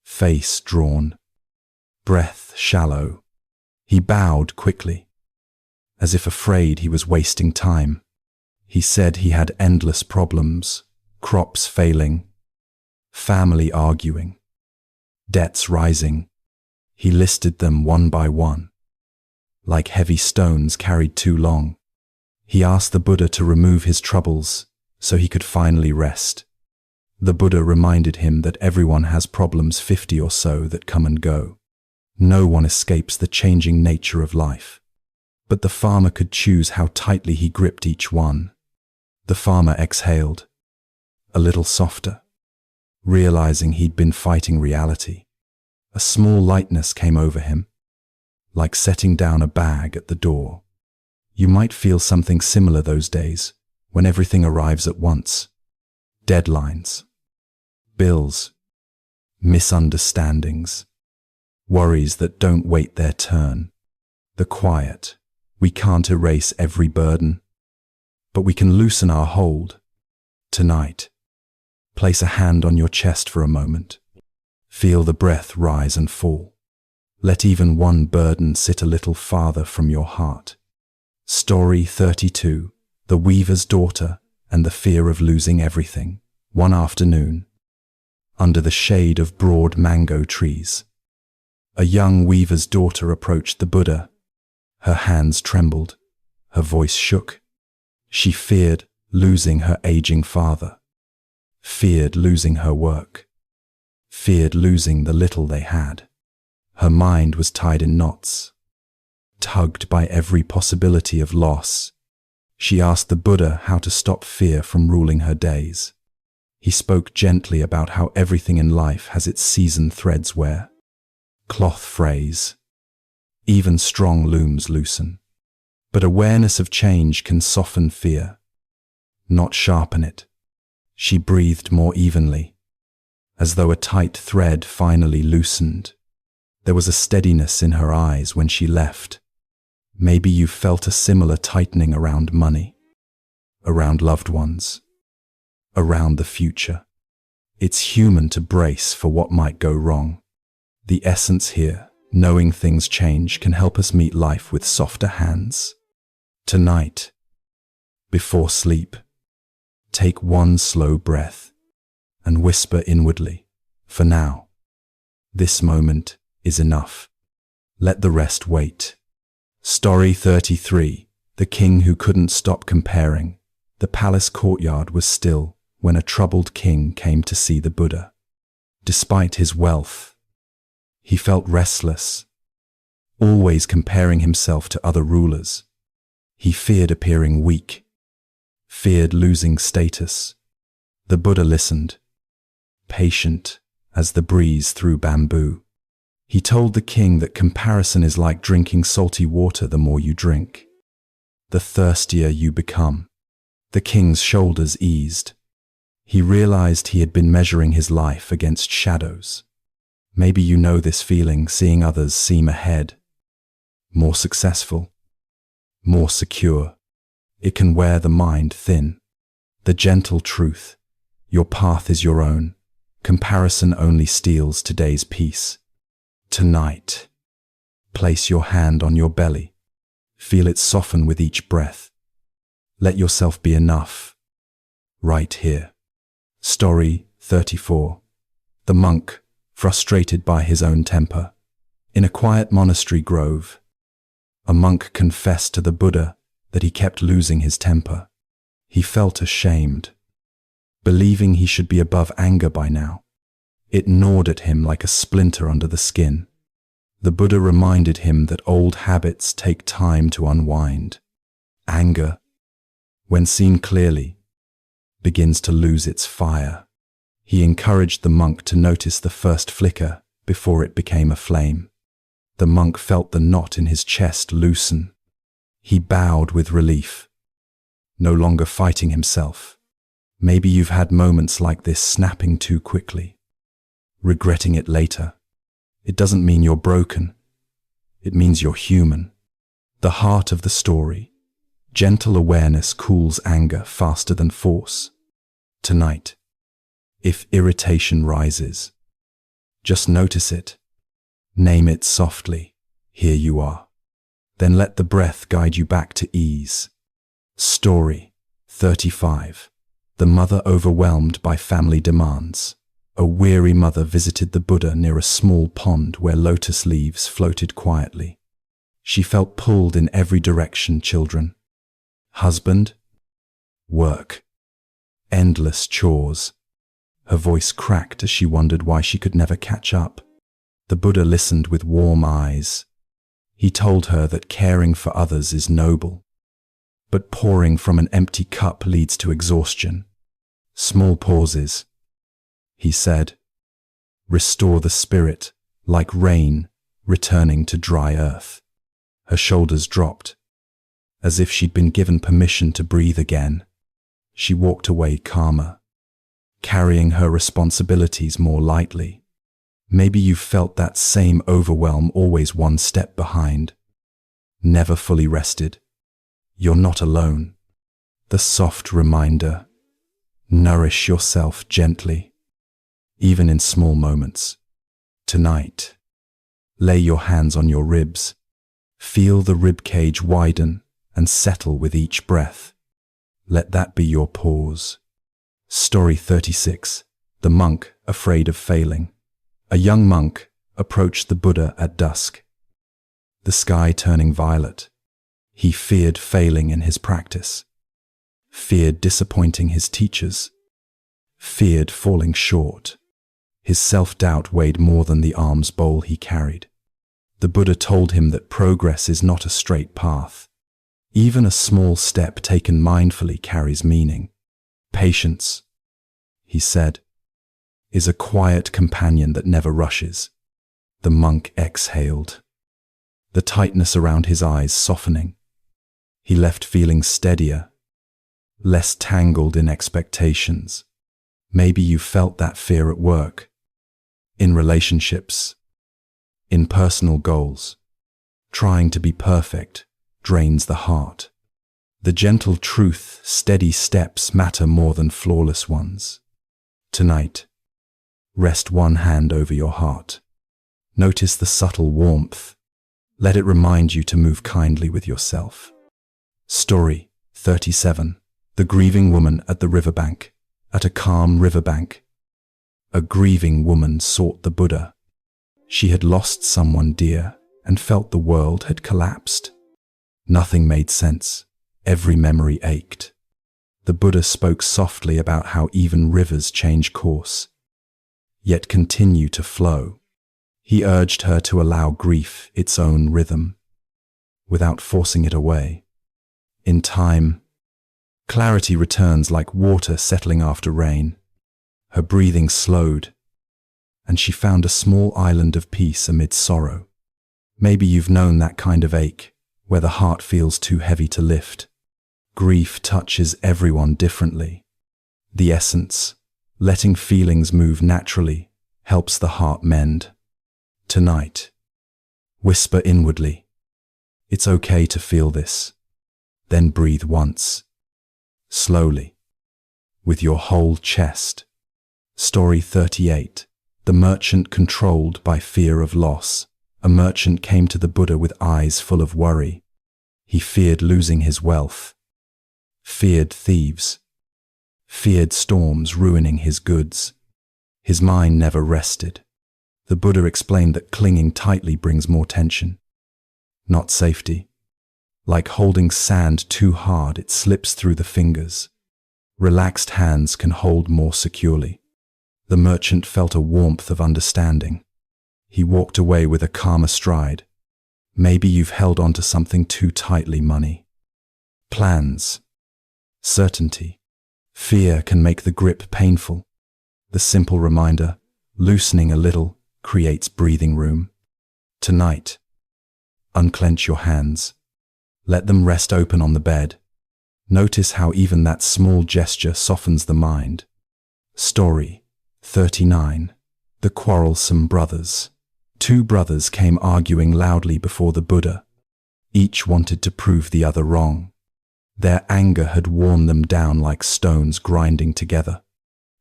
face drawn, breath shallow. He bowed quickly, as if afraid he was wasting time. He said he had endless problems, crops failing, family arguing, debts rising. He listed them one by one, like heavy stones carried too long. He asked the Buddha to remove his troubles so he could finally rest. The Buddha reminded him that everyone has problems 50 or so that come and go. No one escapes the changing nature of life. But the farmer could choose how tightly he gripped each one. The farmer exhaled, a little softer, realizing he'd been fighting reality. A small lightness came over him, like setting down a bag at the door. You might feel something similar those days, when everything arrives at once. Deadlines, bills, misunderstandings, worries that don't wait their turn. The quiet. We can't erase every burden, but we can loosen our hold. Tonight, place a hand on your chest for a moment. Feel the breath rise and fall. Let even one burden sit a little farther from your heart. Story 32. The Weaver's Daughter and the Fear of Losing Everything. One afternoon, under the shade of broad mango trees, a young weaver's daughter approached the Buddha. Her hands trembled, her voice shook. She feared losing her aging father, feared losing her work, feared losing the little they had. Her mind was tied in knots, tugged by every possibility of loss. She asked the Buddha how to stop fear from ruling her days. He spoke gently about how everything in life has its season threads wear. Cloth frays. Even strong looms loosen. But awareness of change can soften fear, not sharpen it. She breathed more evenly, as though a tight thread finally loosened. There was a steadiness in her eyes when she left. Maybe you felt a similar tightening around money, around loved ones, around the future. It's human to brace for what might go wrong. The essence here, knowing things change, can help us meet life with softer hands. Tonight, before sleep, take one slow breath and whisper inwardly, "For now, this moment is enough. Let the rest wait." Story 33. The king who couldn't stop comparing. The palace courtyard was still when a troubled king came to see the Buddha. Despite his wealth, he felt restless, always comparing himself to other rulers. He feared appearing weak, feared losing status. The Buddha listened, patient as the breeze through bamboo. He told the king that comparison is like drinking salty water. The more you drink, the thirstier you become. The king's shoulders eased. He realized he had been measuring his life against shadows. Maybe you know this feeling, seeing others seem ahead, more successful, more secure. It can wear the mind thin. The gentle truth, your path is your own. Comparison only steals today's peace. Tonight, place your hand on your belly. Feel it soften with each breath. Let yourself be enough, right here. Story 34. The monk, frustrated by his own temper. In a quiet monastery grove, a monk confessed to the Buddha that he kept losing his temper. He felt ashamed, believing he should be above anger by now. It gnawed at him like a splinter under the skin. The Buddha reminded him that old habits take time to unwind. Anger, when seen clearly, begins to lose its fire. He encouraged the monk to notice the first flicker before it became a flame. The monk felt the knot in his chest loosen. He bowed with relief, no longer fighting himself. Maybe you've had moments like this, snapping too quickly, regretting it later. It doesn't mean you're broken. It means you're human. The heart of the story. Gentle awareness cools anger faster than force. Tonight, if irritation rises, just notice it. Name it softly. Here you are. Then let the breath guide you back to ease. Story 35. The mother overwhelmed by family demands. A weary mother visited the Buddha near a small pond where lotus leaves floated quietly. She felt pulled in every direction: children, husband, work, endless chores. Her voice cracked as she wondered why she could never catch up. The Buddha listened with warm eyes. He told her that caring for others is noble, but pouring from an empty cup leads to exhaustion. Small pauses, he said, restore the spirit, like rain returning to dry earth. Her shoulders dropped, as if she'd been given permission to breathe again. She walked away calmer, carrying her responsibilities more lightly. Maybe you've felt that same overwhelm, always one step behind, never fully rested. You're not alone. The soft reminder: nourish yourself gently, even in small moments. Tonight, lay your hands on your ribs. Feel the rib cage widen and settle with each breath. Let that be your pause. Story 36. The Monk Afraid of Failing. A young monk approached the Buddha at dusk, the sky turning violet. He feared failing in his practice, feared disappointing his teachers, feared falling short. His self-doubt weighed more than the alms bowl he carried. The Buddha told him that progress is not a straight path. Even a small step taken mindfully carries meaning. Patience, he said, is a quiet companion that never rushes. The monk exhaled, the tightness around his eyes softening. He left feeling steadier, less tangled in expectations. Maybe you felt that fear at work, in relationships, in personal goals. Trying to be perfect drains the heart. The gentle truth: steady steps matter more than flawless ones. Tonight, rest one hand over your heart. Notice the subtle warmth. Let it remind you to move kindly with yourself. Story 37. The Grieving Woman at the Riverbank. At a calm riverbank, a grieving woman sought the Buddha. She had lost someone dear and felt the world had collapsed. Nothing made sense. Every memory ached. The Buddha spoke softly about how even rivers change course, yet continue to flow. He urged her to allow grief its own rhythm, without forcing it away. In time, clarity returns like water settling after rain. Her breathing slowed, and she found a small island of peace amid sorrow. Maybe you've known that kind of ache, where the heart feels too heavy to lift. Grief touches everyone differently. The essence, letting feelings move naturally, helps the heart mend. Tonight, whisper inwardly, it's okay to feel this. Then breathe once, slowly, with your whole chest. Story 38. The Merchant Controlled by Fear of Loss. A merchant came to the Buddha with eyes full of worry. He feared losing his wealth, feared thieves, feared storms ruining his goods. His mind never rested. The Buddha explained that clinging tightly brings more tension, not safety. Like holding sand too hard, it slips through the fingers. Relaxed hands can hold more securely. The merchant felt a warmth of understanding. He walked away with a calmer stride. Maybe you've held on to something too tightly: money, plans, certainty. Fear can make the grip painful. The simple reminder, loosening a little, creates breathing room. Tonight, unclench your hands. Let them rest open on the bed. Notice how even that small gesture softens the mind. Story 39. The Quarrelsome Brothers. Two brothers came arguing loudly before the Buddha. Each wanted to prove the other wrong. Their anger had worn them down like stones grinding together.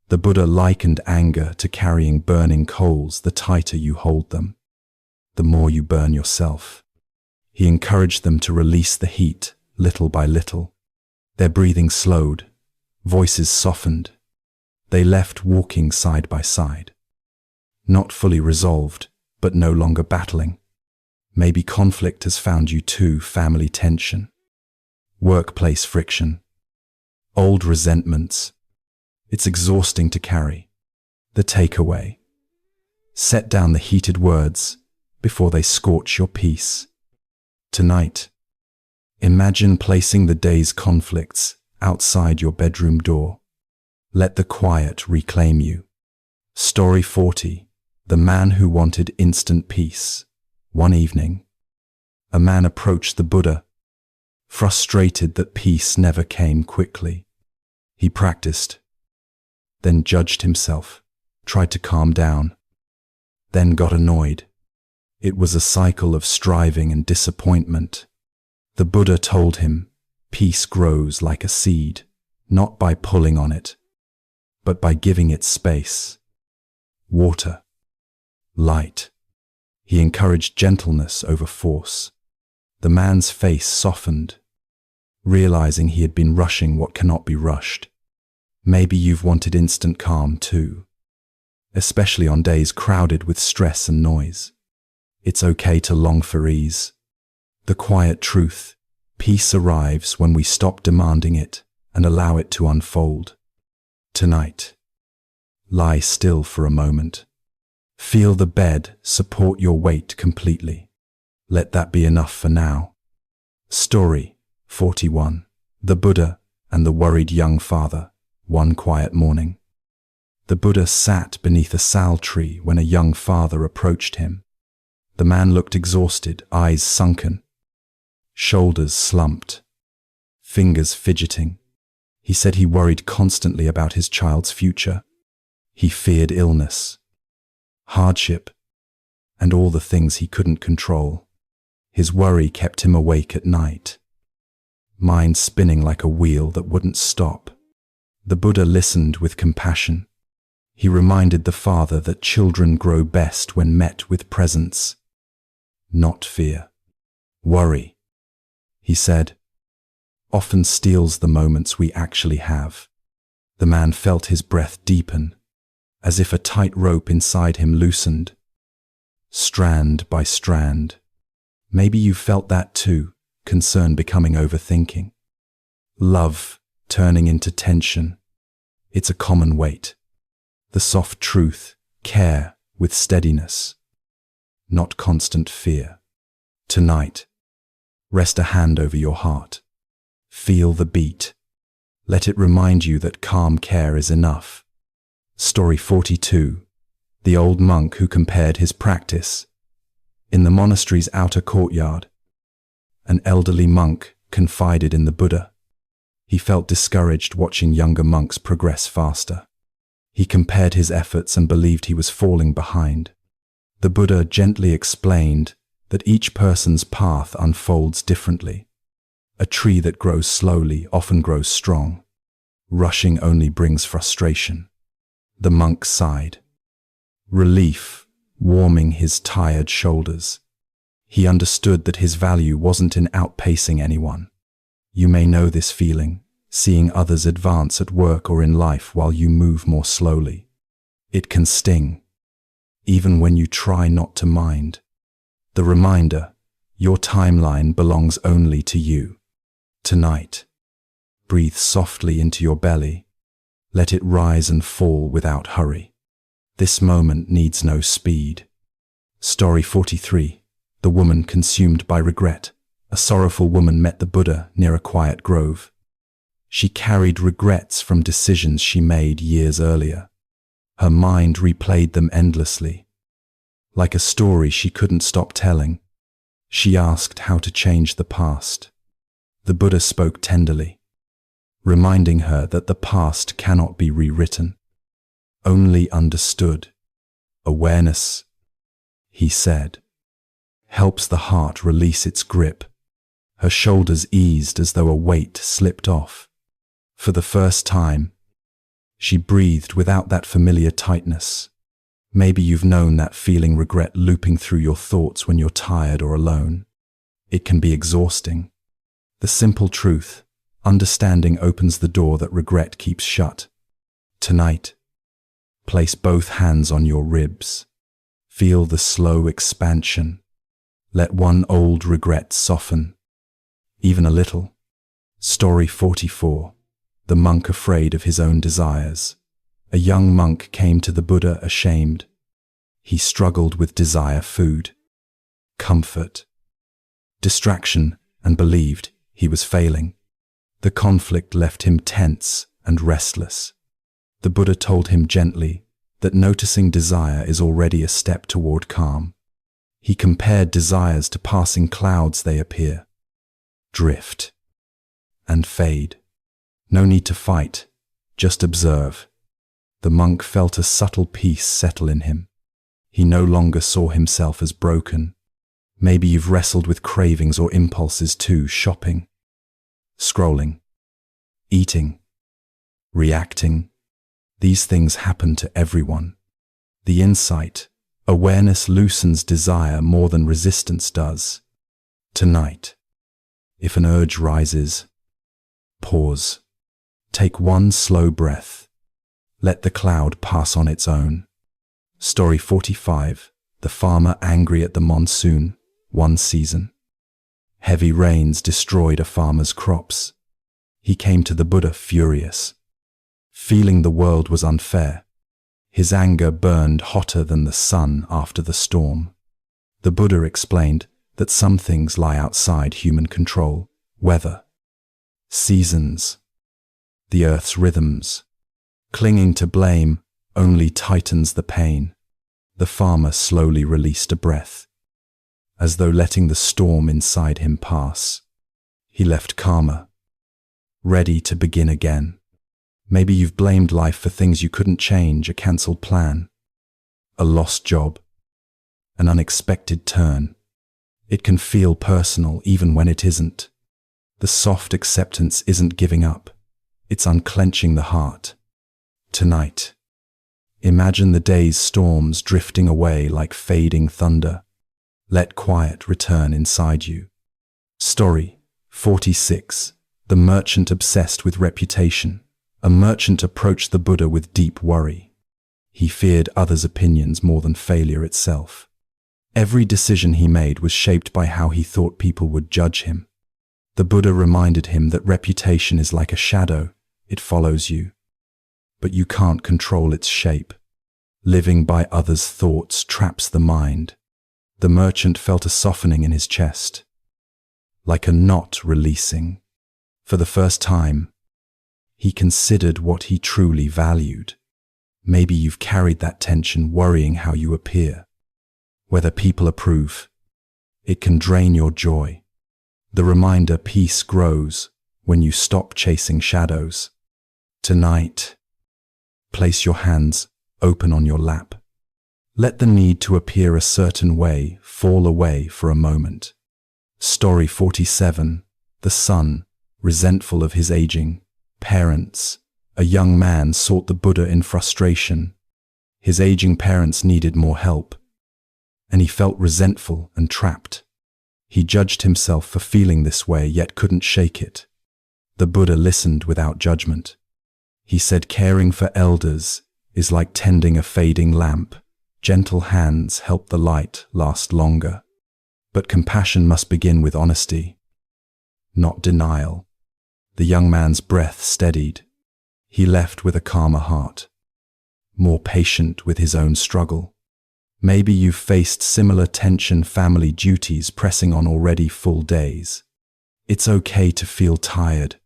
The Buddha likened anger to carrying burning coals. The tighter you hold them, the more you burn yourself. He encouraged them to release the heat, little by little. Their breathing slowed, voices softened. They left walking side by side. Not fully resolved, but no longer battling. Maybe conflict has found you too, family tension, workplace friction, old resentments. It's exhausting to carry. The takeaway: set down the heated words before they scorch your peace. Tonight, imagine placing the day's conflicts outside your bedroom door. Let the quiet reclaim you. Story 40. The Man Who Wanted Instant Peace. One evening, a man approached the Buddha, frustrated that peace never came quickly. He practiced, then judged himself, tried to calm down, then got annoyed. It was a cycle of striving and disappointment. The Buddha told him, peace grows like a seed, not by pulling on it, but by giving it space, water, light. He encouraged gentleness over force. The man's face softened, realizing he had been rushing what cannot be rushed. Maybe you've wanted instant calm too, especially on days crowded with stress and noise. It's okay to long for ease. The quiet truth: peace arrives when we stop demanding it and allow it to unfold. Tonight, lie still for a moment. Feel the bed support your weight completely. Let that be enough for now. Story 41. The Buddha and the Worried Young Father. One quiet morning, the Buddha sat beneath a sal tree when a young father approached him. The man looked exhausted, eyes sunken, shoulders slumped, fingers fidgeting. He said he worried constantly about his child's future. He feared illness, hardship, and all the things he couldn't control. His worry kept him awake at night, mind spinning like a wheel that wouldn't stop. The Buddha listened with compassion. He reminded the father that children grow best when met with presence, not fear. Worry, he said, often steals the moments we actually have. The man felt his breath deepen, as if a tight rope inside him loosened, strand by strand. Maybe you felt that too, concern becoming overthinking, love turning into tension. It's a common weight. The soft truth: care with steadiness, not constant fear. Tonight, rest a hand over your heart. Feel the beat. Let it remind you that calm care is enough. Story 42. The Old Monk Who Compared His Practice. In the monastery's outer courtyard, an elderly monk confided in the Buddha. He felt discouraged watching younger monks progress faster. He compared his efforts and believed he was falling behind. The Buddha gently explained that each person's path unfolds differently. A tree that grows slowly often grows strong. Rushing only brings frustration. The monk sighed, relief warming his tired shoulders. He understood that his value wasn't in outpacing anyone. You may know this feeling, seeing others advance at work or in life while you move more slowly. It can sting, even when you try not to mind. The reminder: your timeline belongs only to you. Tonight, breathe softly into your belly. Let it rise and fall without hurry. This moment needs no speed. Story 43. The Woman Consumed by Regret. A sorrowful woman met the Buddha near a quiet grove. She carried regrets from decisions she made years earlier. Her mind replayed them endlessly. Like a story she couldn't stop telling, she asked how to change the past. The Buddha spoke tenderly, reminding her that the past cannot be rewritten, only understood. Awareness, he said, helps the heart release its grip. Her shoulders eased as though a weight slipped off. For the first time, she breathed without that familiar tightness. Maybe you've known that feeling, regret looping through your thoughts when you're tired or alone. It can be exhausting. The simple truth: understanding opens the door that regret keeps shut. Tonight, Place both hands on your ribs. Feel the slow expansion. Let one old regret soften, even a little. Story 44. The monk afraid of his own desires. A young monk came to the Buddha ashamed. He struggled with desire, food, comfort, distraction, and believed he was failing. The conflict left him tense and restless. The Buddha told him gently that noticing desire is already a step toward calm. He compared desires to passing clouds. They appear, drift, and fade. No need to fight, just observe. The monk felt a subtle peace settle in him. He no longer saw himself as broken. Maybe you've wrestled with cravings or impulses too: shopping, scrolling, eating, reacting. These things happen to everyone. The insight, awareness loosens desire more than resistance does. Tonight, if an urge rises, pause. Take one slow breath. Let the cloud pass on its own. Story 45. The farmer angry at the monsoon. One season. Heavy rains destroyed a farmer's crops. He came to the Buddha furious, feeling the world was unfair. His anger burned hotter than the sun after the storm. The Buddha explained that some things lie outside human control: weather, seasons, the earth's rhythms. Clinging to blame only tightens the pain. The farmer slowly released a breath, as though letting the storm inside him pass. He left calmer, ready to begin again. Maybe you've blamed life for things you couldn't change: a cancelled plan, a lost job, an unexpected turn. It can feel personal even when it isn't. The soft acceptance isn't giving up, it's unclenching the heart. Tonight, imagine the day's storms drifting away like fading thunder. Let quiet return inside you. Story 46. The merchant obsessed with reputation. A merchant approached the Buddha with deep worry. He feared others' opinions more than failure itself. Every decision he made was shaped by how he thought people would judge him. The Buddha reminded him that reputation is like a shadow. It follows you, but you can't control its shape. Living by others' thoughts traps the mind. The merchant felt a softening in his chest, like a knot releasing. For the first time, he considered what he truly valued. Maybe you've carried that tension, worrying how you appear, whether people approve. It can drain your joy. The reminder: peace grows when you stop chasing shadows. Tonight, place your hands open on your lap. Let the need to appear a certain way fall away for a moment. Story 47. The son, resentful of his aging parents. A young man sought the Buddha in frustration. His aging parents needed more help, and he felt resentful and trapped. He judged himself for feeling this way, yet couldn't shake it. The Buddha listened without judgment. He said caring for elders is like tending a fading lamp. Gentle hands help the light last longer. But compassion must begin with honesty, not denial. The young man's breath steadied. He left with a calmer heart, more patient with his own struggle. Maybe you've faced similar tension: family duties pressing on already, full days. It's okay to feel tired.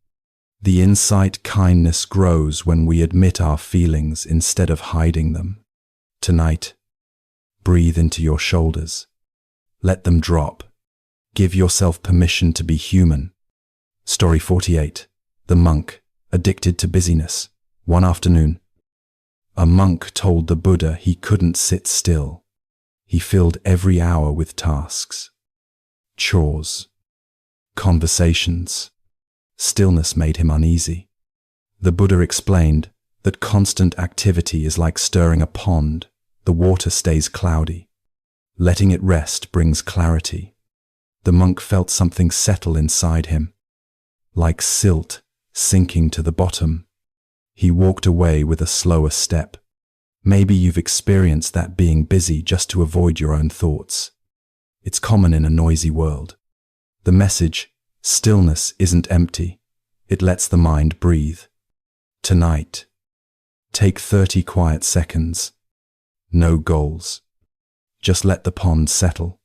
The insight kindness grows when we admit our feelings instead of hiding them. Tonight, breathe into your shoulders. Let them drop. Give yourself permission to be human. Story 48. The monk, addicted to busyness. One afternoon, a monk told the Buddha he couldn't sit still. He filled every hour with tasks, chores, conversations. Stillness made him uneasy. The Buddha explained that constant activity is like stirring a pond. The water stays cloudy. Letting it rest brings clarity. The monk felt something settle inside him, like silt sinking to the bottom. He walked away with a slower step. Maybe you've experienced that, being busy just to avoid your own thoughts. It's common in a noisy world. The message, stillness isn't empty. It lets the mind breathe. Tonight, take 30 quiet seconds. No goals. Just let the pond settle.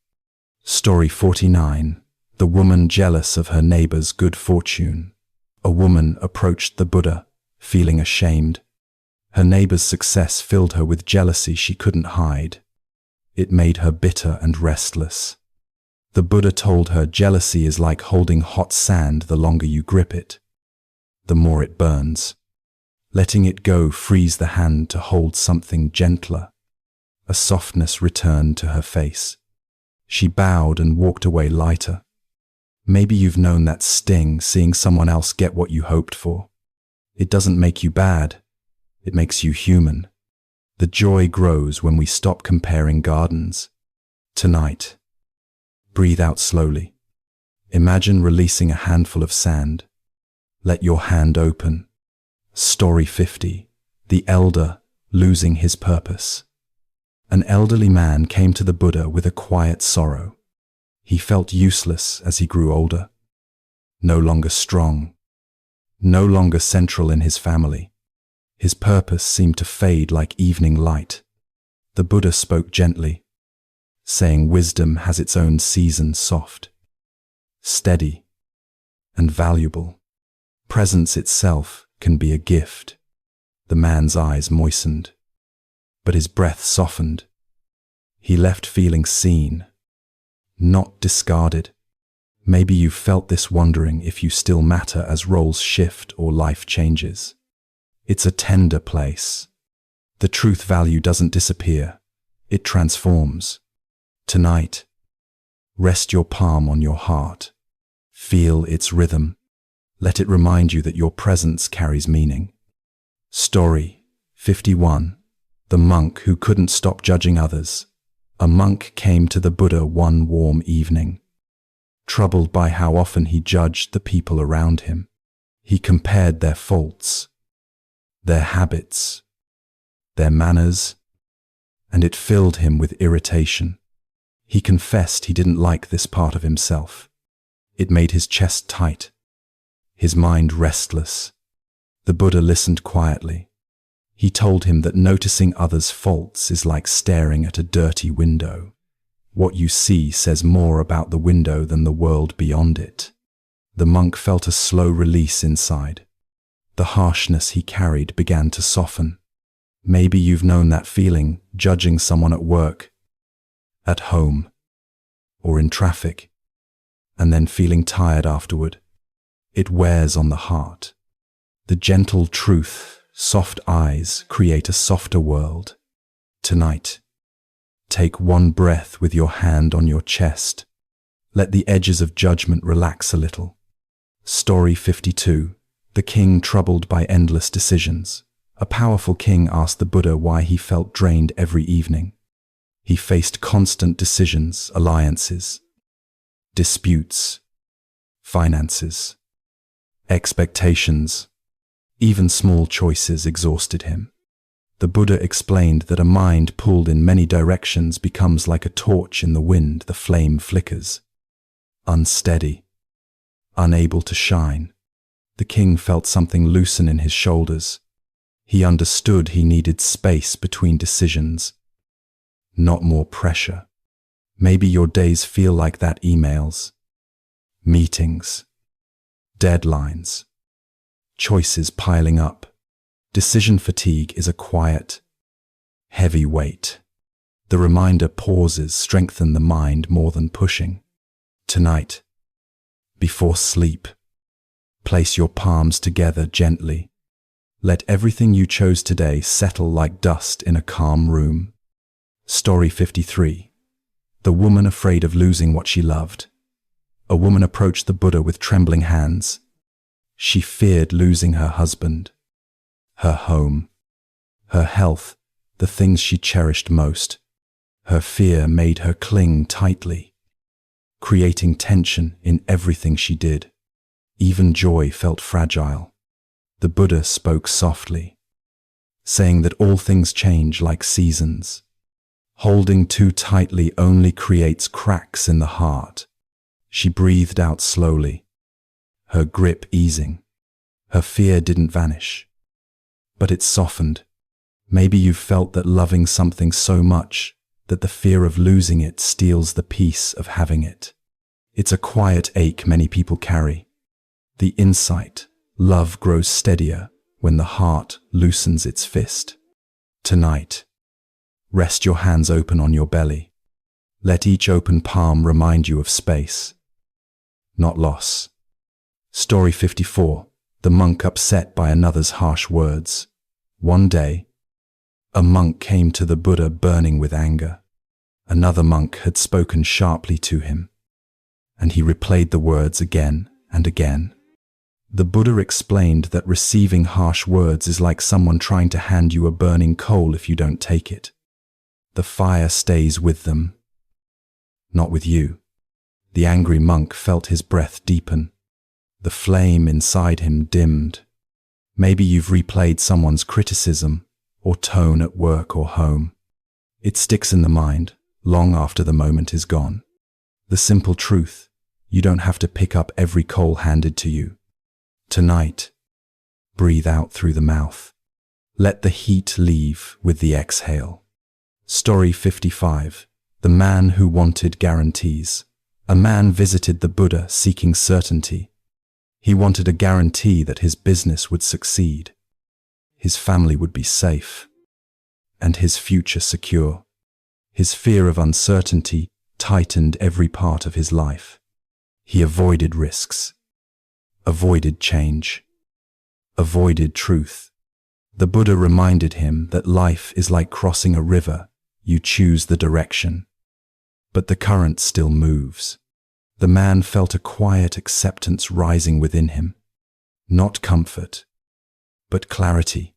Story 49. The woman jealous of her neighbor's good fortune. A woman approached the Buddha, feeling ashamed. Her neighbor's success filled her with jealousy she couldn't hide. It made her bitter and restless. The Buddha told her jealousy is like holding hot sand. The longer you grip it, the more it burns. Letting it go frees the hand to hold something gentler. A softness returned to her face. She bowed and walked away lighter. Maybe you've known that sting, seeing someone else get what you hoped for. It doesn't make you bad. It makes you human. The joy grows when we stop comparing gardens. Tonight, breathe out slowly. Imagine releasing a handful of sand. Let your hand open. Story 50. The elder losing his purpose. An elderly man came to the Buddha with a quiet sorrow. He felt useless as he grew older. No longer strong. No longer central in his family. His purpose seemed to fade like evening light. The Buddha spoke gently, saying wisdom has its own season, soft, steady, and valuable. Presence itself can be a gift. The man's eyes moistened, but his breath softened. He left feeling seen, not discarded. Maybe you've felt this, wondering if you still matter as roles shift or life changes. It's a tender place. The truth value doesn't disappear. It transforms. Tonight, rest your palm on your heart. Feel its rhythm. Let it remind you that your presence carries meaning. Story 51. The monk who couldn't stop judging others. A monk came to the Buddha one warm evening. Troubled by how often he judged the people around him. He compared their faults, their habits, their manners, and it filled him with irritation. He confessed he didn't like this part of himself. It made his chest tight, his mind restless. The Buddha listened quietly. He told him that noticing others' faults is like staring at a dirty window. What you see says more about the window than the world beyond it. The monk felt a slow release inside. The harshness he carried began to soften. Maybe you've known that feeling, judging someone at work, at home, or in traffic, and then feeling tired afterward. It wears on the heart. The gentle truth, soft eyes create a softer world. Tonight, take one breath with your hand on your chest. Let the edges of judgment relax a little. Story 52. The king troubled by endless decisions. A powerful king asked the Buddha why he felt drained every evening. He faced constant decisions, alliances, disputes, finances, expectations. Even small choices exhausted him. The Buddha explained that a mind pulled in many directions becomes like a torch in the wind. The flame flickers, unsteady, unable to shine. The king felt something loosen in his shoulders. He understood he needed space between decisions, not more pressure. Maybe your days feel like that. Emails, meetings, deadlines, choices piling up. Decision fatigue is a quiet, heavy weight. The reminder pauses strengthen the mind more than pushing. Tonight, before sleep, place your palms together gently. Let everything you chose today settle like dust in a calm room. Story 53. The woman afraid of losing what she loved. A woman approached the Buddha with trembling hands. She feared losing her husband, her home, her health, the things she cherished most. Her fear made her cling tightly, creating tension in everything she did. Even joy felt fragile. The Buddha spoke softly, saying that all things change like seasons. Holding too tightly only creates cracks in the heart. She breathed out slowly, her grip easing. Her fear didn't vanish, but it softened. Maybe you've felt that loving something so much that the fear of losing it steals the peace of having it. It's a quiet ache many people carry. The insight, love grows steadier when the heart loosens its fist. Tonight, rest your hands open on your belly. Let each open palm remind you of space, not loss. Story 54. The monk upset by another's harsh words. One day, a monk came to the Buddha burning with anger. Another monk had spoken sharply to him, and he replayed the words again and again. The Buddha explained that receiving harsh words is like someone trying to hand you a burning coal if you don't take it. The fire stays with them, not with you. The angry monk felt his breath deepen. The flame inside him dimmed. Maybe you've replayed someone's criticism or tone at work or home. It sticks in the mind long after the moment is gone. The simple truth, you don't have to pick up every coal handed to you. Tonight, breathe out through the mouth. Let the heat leave with the exhale. Story 55. The man who wanted guarantees. A man visited the Buddha seeking certainty. He wanted a guarantee that his business would succeed, his family would be safe, and his future secure. His fear of uncertainty tightened every part of his life. He avoided risks, avoided change, avoided truth. The Buddha reminded him that life is like crossing a river. You choose the direction, but the current still moves. The man felt a quiet acceptance rising within him. Not comfort, but clarity.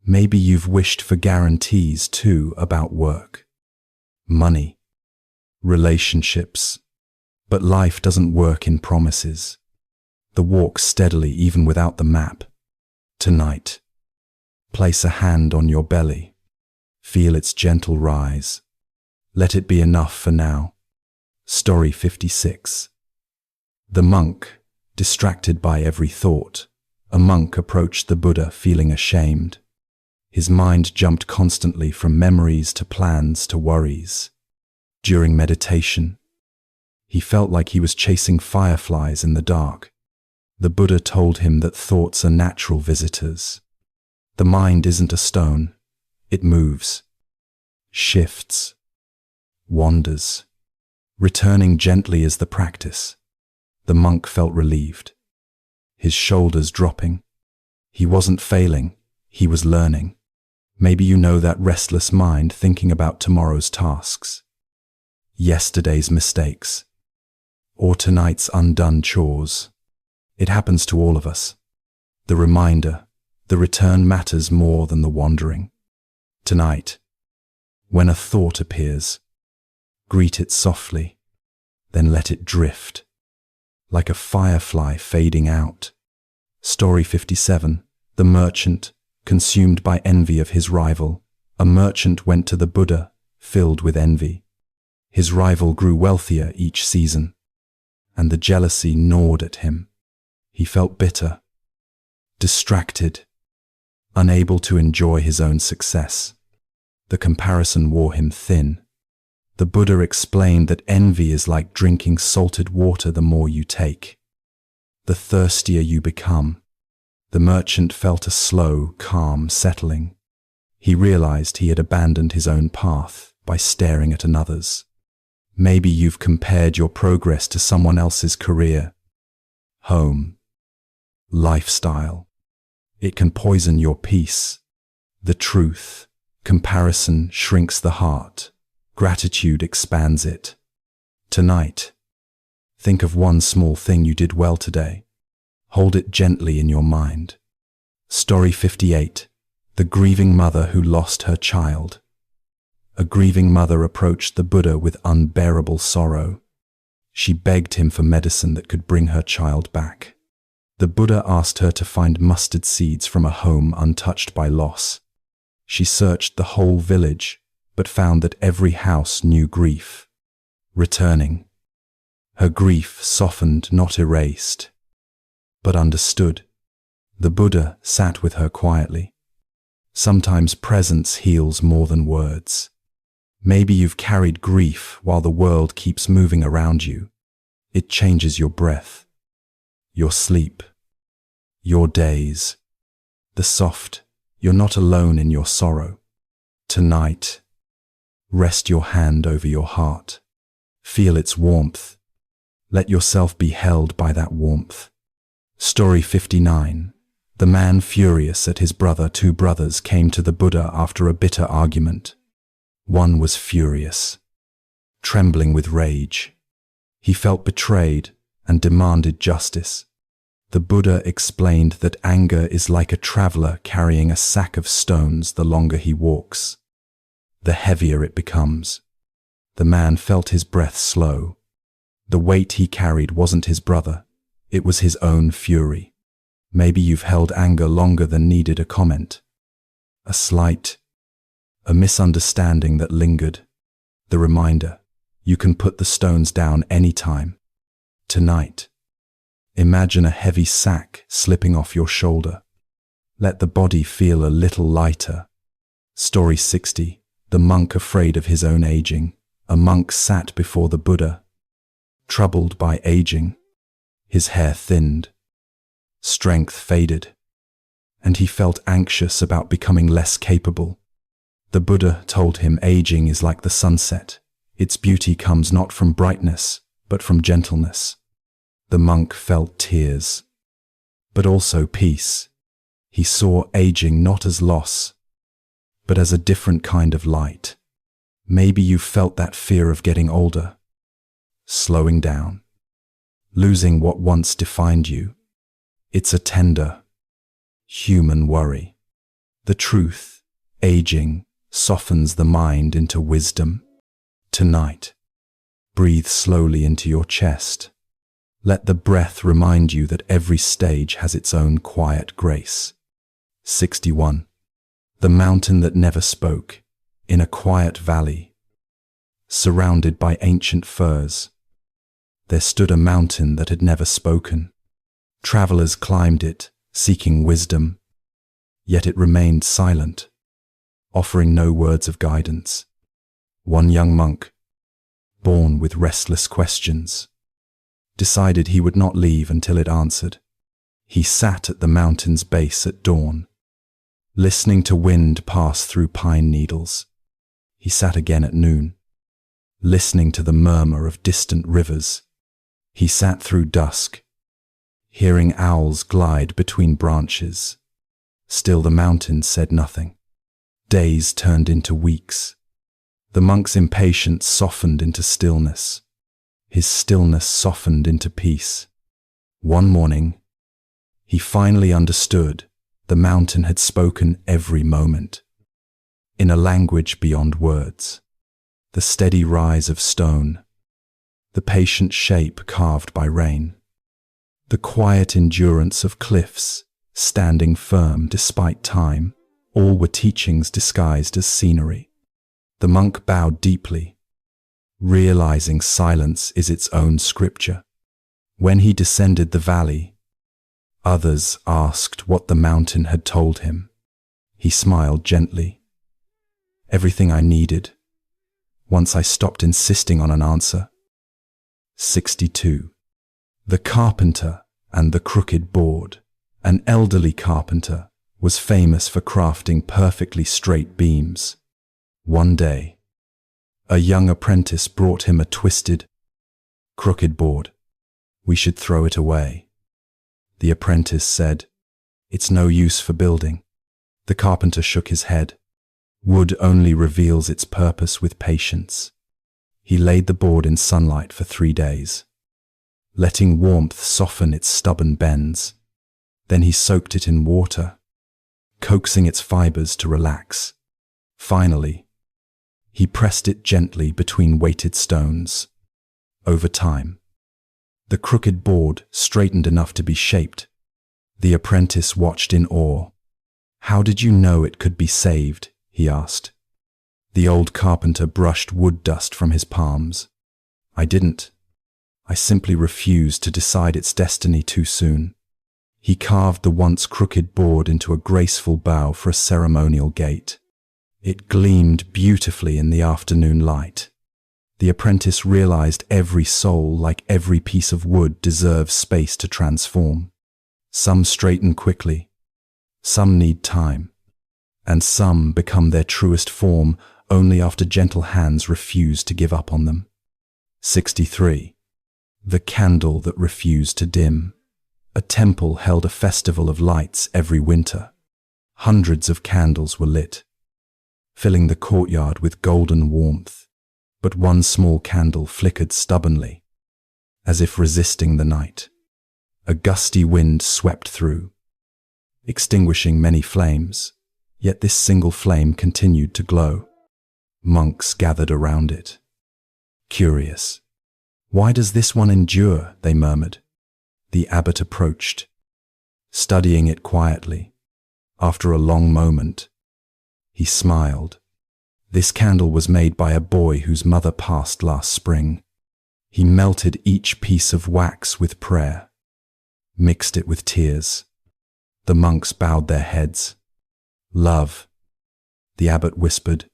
Maybe you've wished for guarantees too about work, money, relationships. But life doesn't work in promises. The walk steadily even without the map. Tonight, place a hand on your belly. Feel its gentle rise. Let it be enough for now. Story 56. The monk, distracted by every thought. A monk approached the Buddha feeling ashamed. His mind jumped constantly from memories to plans to worries. During meditation, he felt like he was chasing fireflies in the dark. The Buddha told him that thoughts are natural visitors. The mind isn't a stone. It moves, shifts, wanders. Returning gently is the practice. The monk felt relieved, his shoulders dropping. He wasn't failing, he was learning. Maybe you know that restless mind thinking about tomorrow's tasks, yesterday's mistakes, or tonight's undone chores. It happens to all of us. The reminder, the return matters more than the wandering. Tonight, when a thought appears, greet it softly, then let it drift, like a firefly fading out. Story 57. The merchant, consumed by envy of his rival. A merchant went to the Buddha, filled with envy. His rival grew wealthier each season, and the jealousy gnawed at him. He felt bitter, distracted, unable to enjoy his own success. The comparison wore him thin. The Buddha explained that envy is like drinking salted water. The more you take, the thirstier you become. The merchant felt a slow, calm settling. He realized he had abandoned his own path by staring at another's. Maybe you've compared your progress to someone else's career, home, lifestyle. It can poison your peace. The truth, comparison shrinks the heart. Gratitude expands it. Tonight, think of one small thing you did well today. Hold it gently in your mind. Story 58. The grieving mother who lost her child. A grieving mother approached the Buddha with unbearable sorrow. She begged him for medicine that could bring her child back. The Buddha asked her to find mustard seeds from a home untouched by loss. She searched the whole village, but found that every house knew grief. Returning, her grief softened, not erased, but understood. The Buddha sat with her quietly. Sometimes presence heals more than words. Maybe you've carried grief while the world keeps moving around you. It changes your breath, your sleep, your days. The soft, you're not alone in your sorrow. Tonight, rest your hand over your heart. Feel its warmth. Let yourself be held by that warmth. Story 59. The man furious at his brother. Two brothers came to the Buddha after a bitter argument. One was furious, trembling with rage. He felt betrayed and demanded justice. The Buddha explained that anger is like a traveler carrying a sack of stones. The longer he walks, the heavier it becomes. The man felt his breath slow. The weight he carried wasn't his brother, it was his own fury. Maybe you've held anger longer than needed a comment, a slight, a misunderstanding that lingered. The reminder, you can put the stones down anytime. Tonight, imagine a heavy sack slipping off your shoulder. Let the body feel a little lighter. Story 60. The monk afraid of his own aging. A monk sat before the Buddha, troubled by aging. His hair thinned, strength faded, and he felt anxious about becoming less capable. The Buddha told him aging is like the sunset. Its beauty comes not from brightness, but from gentleness. The monk felt tears, but also peace. He saw aging not as loss, but as a different kind of light. Maybe you felt that fear of getting older, slowing down, losing what once defined you. It's a tender, human worry. The truth, aging, softens the mind into wisdom. Tonight, breathe slowly into your chest. Let the breath remind you that every stage has its own quiet grace. 61. The mountain that never spoke. In a quiet valley, surrounded by ancient firs, there stood a mountain that had never spoken. Travelers climbed it, seeking wisdom, yet it remained silent, offering no words of guidance. One young monk, born with restless questions, decided he would not leave until it answered. He sat at the mountain's base at dawn, listening to wind pass through pine needles. He sat again at noon, listening to the murmur of distant rivers. He sat through dusk, hearing owls glide between branches. Still the mountain said nothing. Days turned into weeks. The monk's impatience softened into stillness. His stillness softened into peace. One morning, he finally understood. The mountain had spoken every moment, in a language beyond words. The steady rise of stone, the patient shape carved by rain, the quiet endurance of cliffs, standing firm despite time, all were teachings disguised as scenery. The monk bowed deeply, realizing silence is its own scripture. When he descended the valley, others asked what the mountain had told him. He smiled gently. Everything I needed, once I stopped insisting on an answer. 62. The carpenter and the crooked board. An elderly carpenter was famous for crafting perfectly straight beams. One day, a young apprentice brought him a twisted, crooked board. We should throw it away. The apprentice said, "It's no use for building." The carpenter shook his head. Wood only reveals its purpose with patience. He laid the board in sunlight for 3 days, letting warmth soften its stubborn bends. Then he soaked it in water, coaxing its fibers to relax. Finally, he pressed it gently between weighted stones. Over time, the crooked board straightened enough to be shaped. The apprentice watched in awe. "How did you know it could be saved?" he asked. The old carpenter brushed wood dust from his palms. I didn't. I simply refused to decide its destiny too soon. He carved the once crooked board into a graceful bow for a ceremonial gate. It gleamed beautifully in the afternoon light. The apprentice realized every soul, like every piece of wood, deserves space to transform. Some straighten quickly, some need time, and some become their truest form only after gentle hands refuse to give up on them. 63. The candle that refused to dim. A temple held a festival of lights every winter. Hundreds of candles were lit, filling the courtyard with golden warmth. But one small candle flickered stubbornly, as if resisting the night. A gusty wind swept through, extinguishing many flames, yet this single flame continued to glow. Monks gathered around it. Curious. Why does this one endure? They murmured. The abbot approached, studying it quietly. After a long moment, he smiled. This candle was made by a boy whose mother passed last spring. He melted each piece of wax with prayer, mixed it with tears. The monks bowed their heads. Love, the abbot whispered,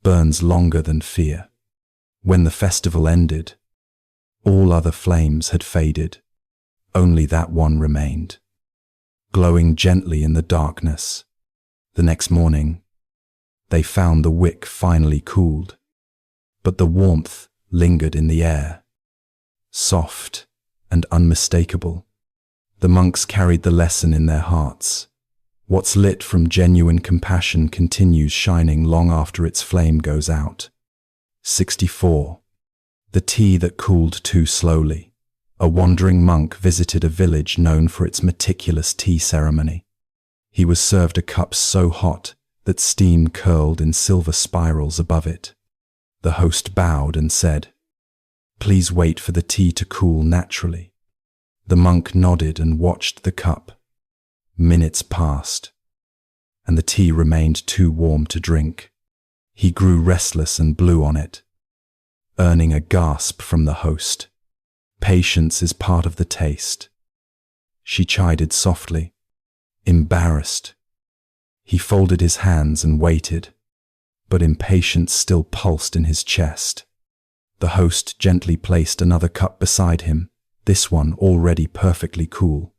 burns longer than fear. When the festival ended, all other flames had faded. Only that one remained, glowing gently in the darkness. The next morning, they found the wick finally cooled, but the warmth lingered in the air, soft and unmistakable. The monks carried the lesson in their hearts. What's lit from genuine compassion continues shining long after its flame goes out. 64. The tea that cooled too slowly. A wandering monk visited a village known for its meticulous tea ceremony. He was served a cup so hot that steam curled in silver spirals above it. The host bowed and said, "Please wait for the tea to cool naturally." The monk nodded and watched the cup. Minutes passed, and the tea remained too warm to drink. He grew restless and blew on it, earning a gasp from the host. Patience is part of the taste. She chided softly, embarrassed. He folded his hands and waited, but impatience still pulsed in his chest. The host gently placed another cup beside him, this one already perfectly cool.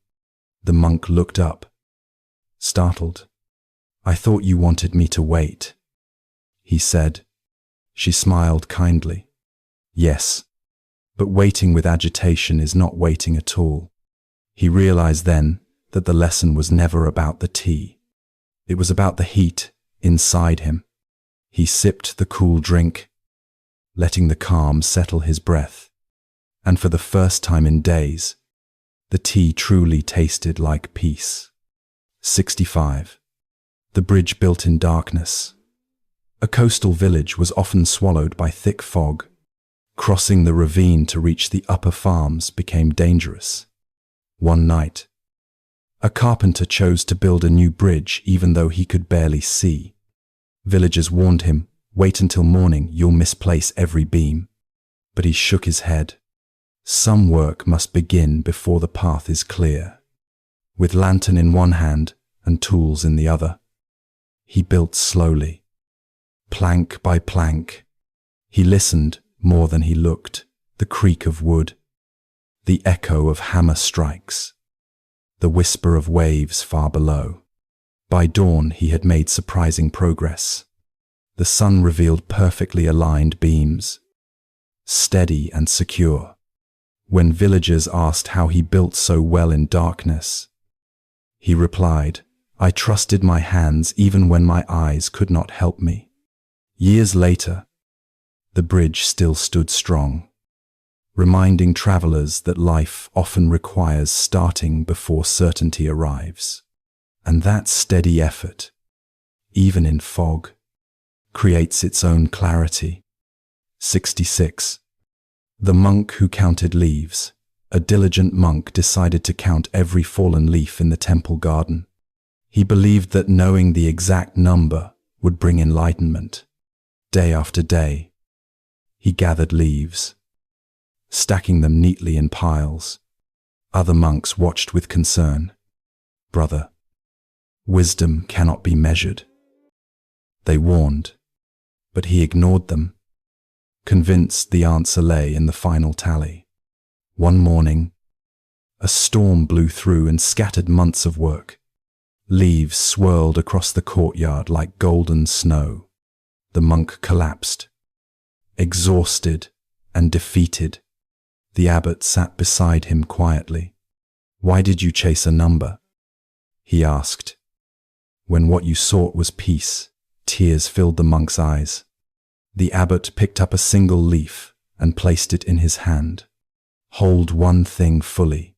The monk looked up, startled. "I thought you wanted me to wait," he said. She smiled kindly. "Yes, but waiting with agitation is not waiting at all." He realized then that the lesson was never about the tea. It was about the heat inside him. He sipped the cool drink, letting the calm settle his breath. And for the first time in days, the tea truly tasted like peace. 65. The bridge built in darkness. A coastal village was often swallowed by thick fog. Crossing the ravine to reach the upper farms became dangerous. One night, a carpenter chose to build a new bridge even though he could barely see. Villagers warned him, "Wait until morning, you'll misplace every beam." But he shook his head. Some work must begin before the path is clear. With lantern in one hand and tools in the other, he built slowly, plank by plank. He listened more than he looked, the creak of wood, the echo of hammer strikes, the whisper of waves far below. By dawn, he had made surprising progress. The sun revealed perfectly aligned beams, steady and secure. When villagers asked how he built so well in darkness, he replied, "I trusted my hands even when my eyes could not help me." Years later, the bridge still stood strong, reminding travelers that life often requires starting before certainty arrives. And that steady effort, even in fog, creates its own clarity. 66. The monk who counted leaves. A diligent monk decided to count every fallen leaf in the temple garden. He believed that knowing the exact number would bring enlightenment. Day after day, he gathered leaves, stacking them neatly in piles. Other monks watched with concern. "Brother, wisdom cannot be measured," they warned, but he ignored them, convinced the answer lay in the final tally. One morning, a storm blew through and scattered months of work. Leaves swirled across the courtyard like golden snow. The monk collapsed. Exhausted and defeated, the abbot sat beside him quietly. "Why did you chase a number?" he asked. "When what you sought was peace." Tears filled the monk's eyes. The abbot picked up a single leaf and placed it in his hand. "Hold one thing fully,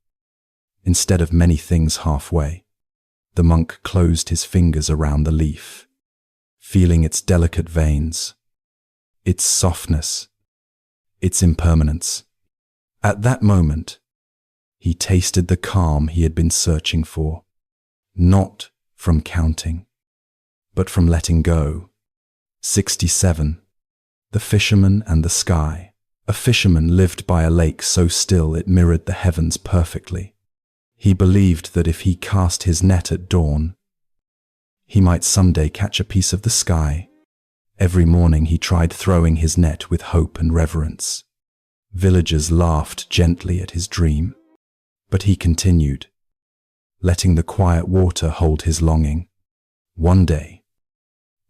instead of many things halfway." The monk closed his fingers around the leaf, feeling its delicate veins, its softness, its impermanence. At that moment, he tasted the calm he had been searching for, not from counting, but from letting go. 67. The Fisherman and the Sky. A fisherman lived by a lake so still it mirrored the heavens perfectly. He believed that if he cast his net at dawn, he might someday catch a piece of the sky. Every morning he tried throwing his net with hope and reverence. Villagers laughed gently at his dream, but he continued, letting the quiet water hold his longing. One day,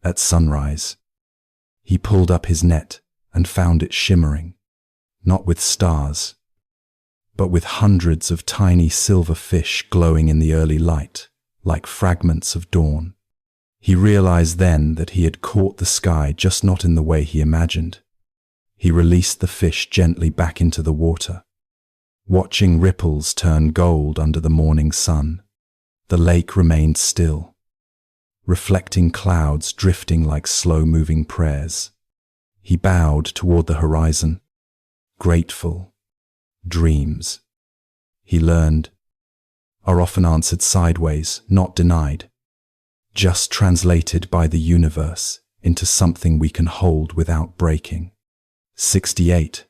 at sunrise, he pulled up his net and found it shimmering, not with stars, but with hundreds of tiny silver fish glowing in the early light, like fragments of dawn. He realized then that he had caught the sky, just not in the way he imagined. He released the fish gently back into the water, watching ripples turn gold under the morning sun. The lake remained still, reflecting clouds drifting like slow-moving prayers. He bowed toward the horizon, grateful. Dreams, he learned, are often answered sideways, not denied, just translated by the universe into something we can hold without breaking. 68.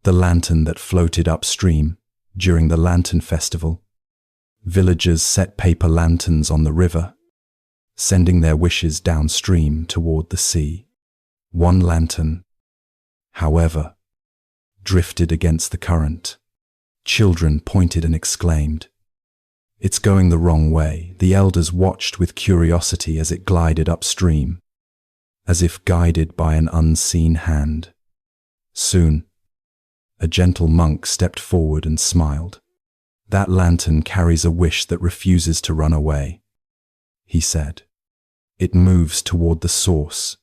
The lantern that floated upstream. During the Lantern Festival, villagers set paper lanterns on the river, sending their wishes downstream toward the sea. One lantern, however, drifted against the current. Children pointed and exclaimed, "It's going the wrong way." The elders watched with curiosity as it glided upstream, as if guided by an unseen hand. Soon, a gentle monk stepped forward and smiled. "That lantern carries a wish that refuses to run away," he said. "It moves toward the source,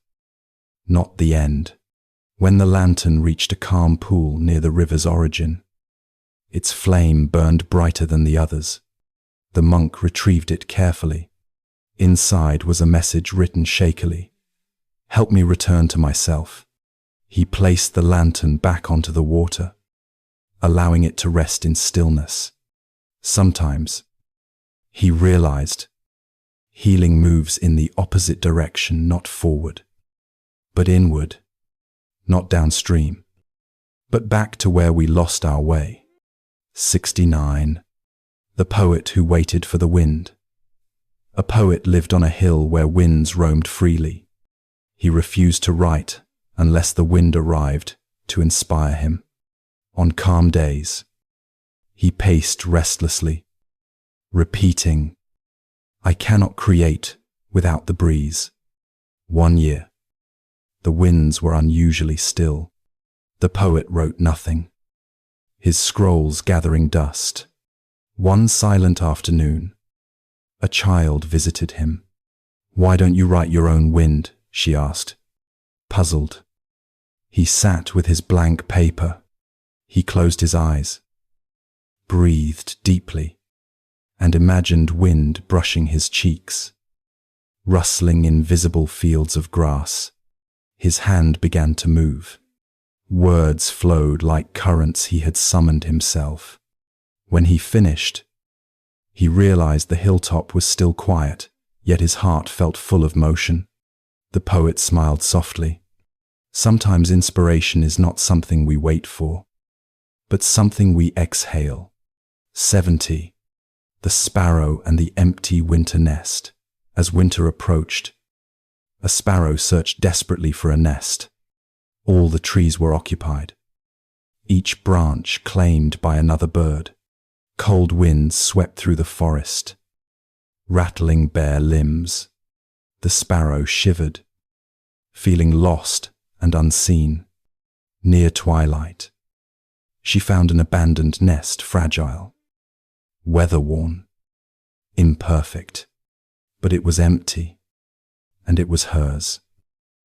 not the end." When the lantern reached a calm pool near the river's origin, its flame burned brighter than the others. The monk retrieved it carefully. Inside was a message written shakily. "Help me return to myself." He placed the lantern back onto the water, allowing it to rest in stillness. Sometimes, he realized, healing moves in the opposite direction, not forward, but inward. Not downstream, but back to where we lost our way. 69. The Poet Who Waited for the Wind. A poet lived on a hill where winds roamed freely. He refused to write unless the wind arrived to inspire him. On calm days, he paced restlessly, repeating, "I cannot create without the breeze." One year, the winds were unusually still. The poet wrote nothing, his scrolls gathering dust. One silent afternoon, a child visited him. "Why don't you write your own wind?" she asked. Puzzled, he sat with his blank paper. He closed his eyes, breathed deeply, and imagined wind brushing his cheeks, rustling invisible fields of grass. His hand began to move. Words flowed like currents he had summoned himself. When he finished, he realized the hilltop was still quiet, yet his heart felt full of motion. The poet smiled softly. Sometimes inspiration is not something we wait for, but something we exhale. 70. The sparrow and the empty winter nest. As winter approached, a sparrow searched desperately for a nest. All the trees were occupied, each branch claimed by another bird. Cold winds swept through the forest, rattling bare limbs. The sparrow shivered, feeling lost and unseen. Near twilight, she found an abandoned nest, fragile, weather-worn, imperfect, but it was empty, and it was hers.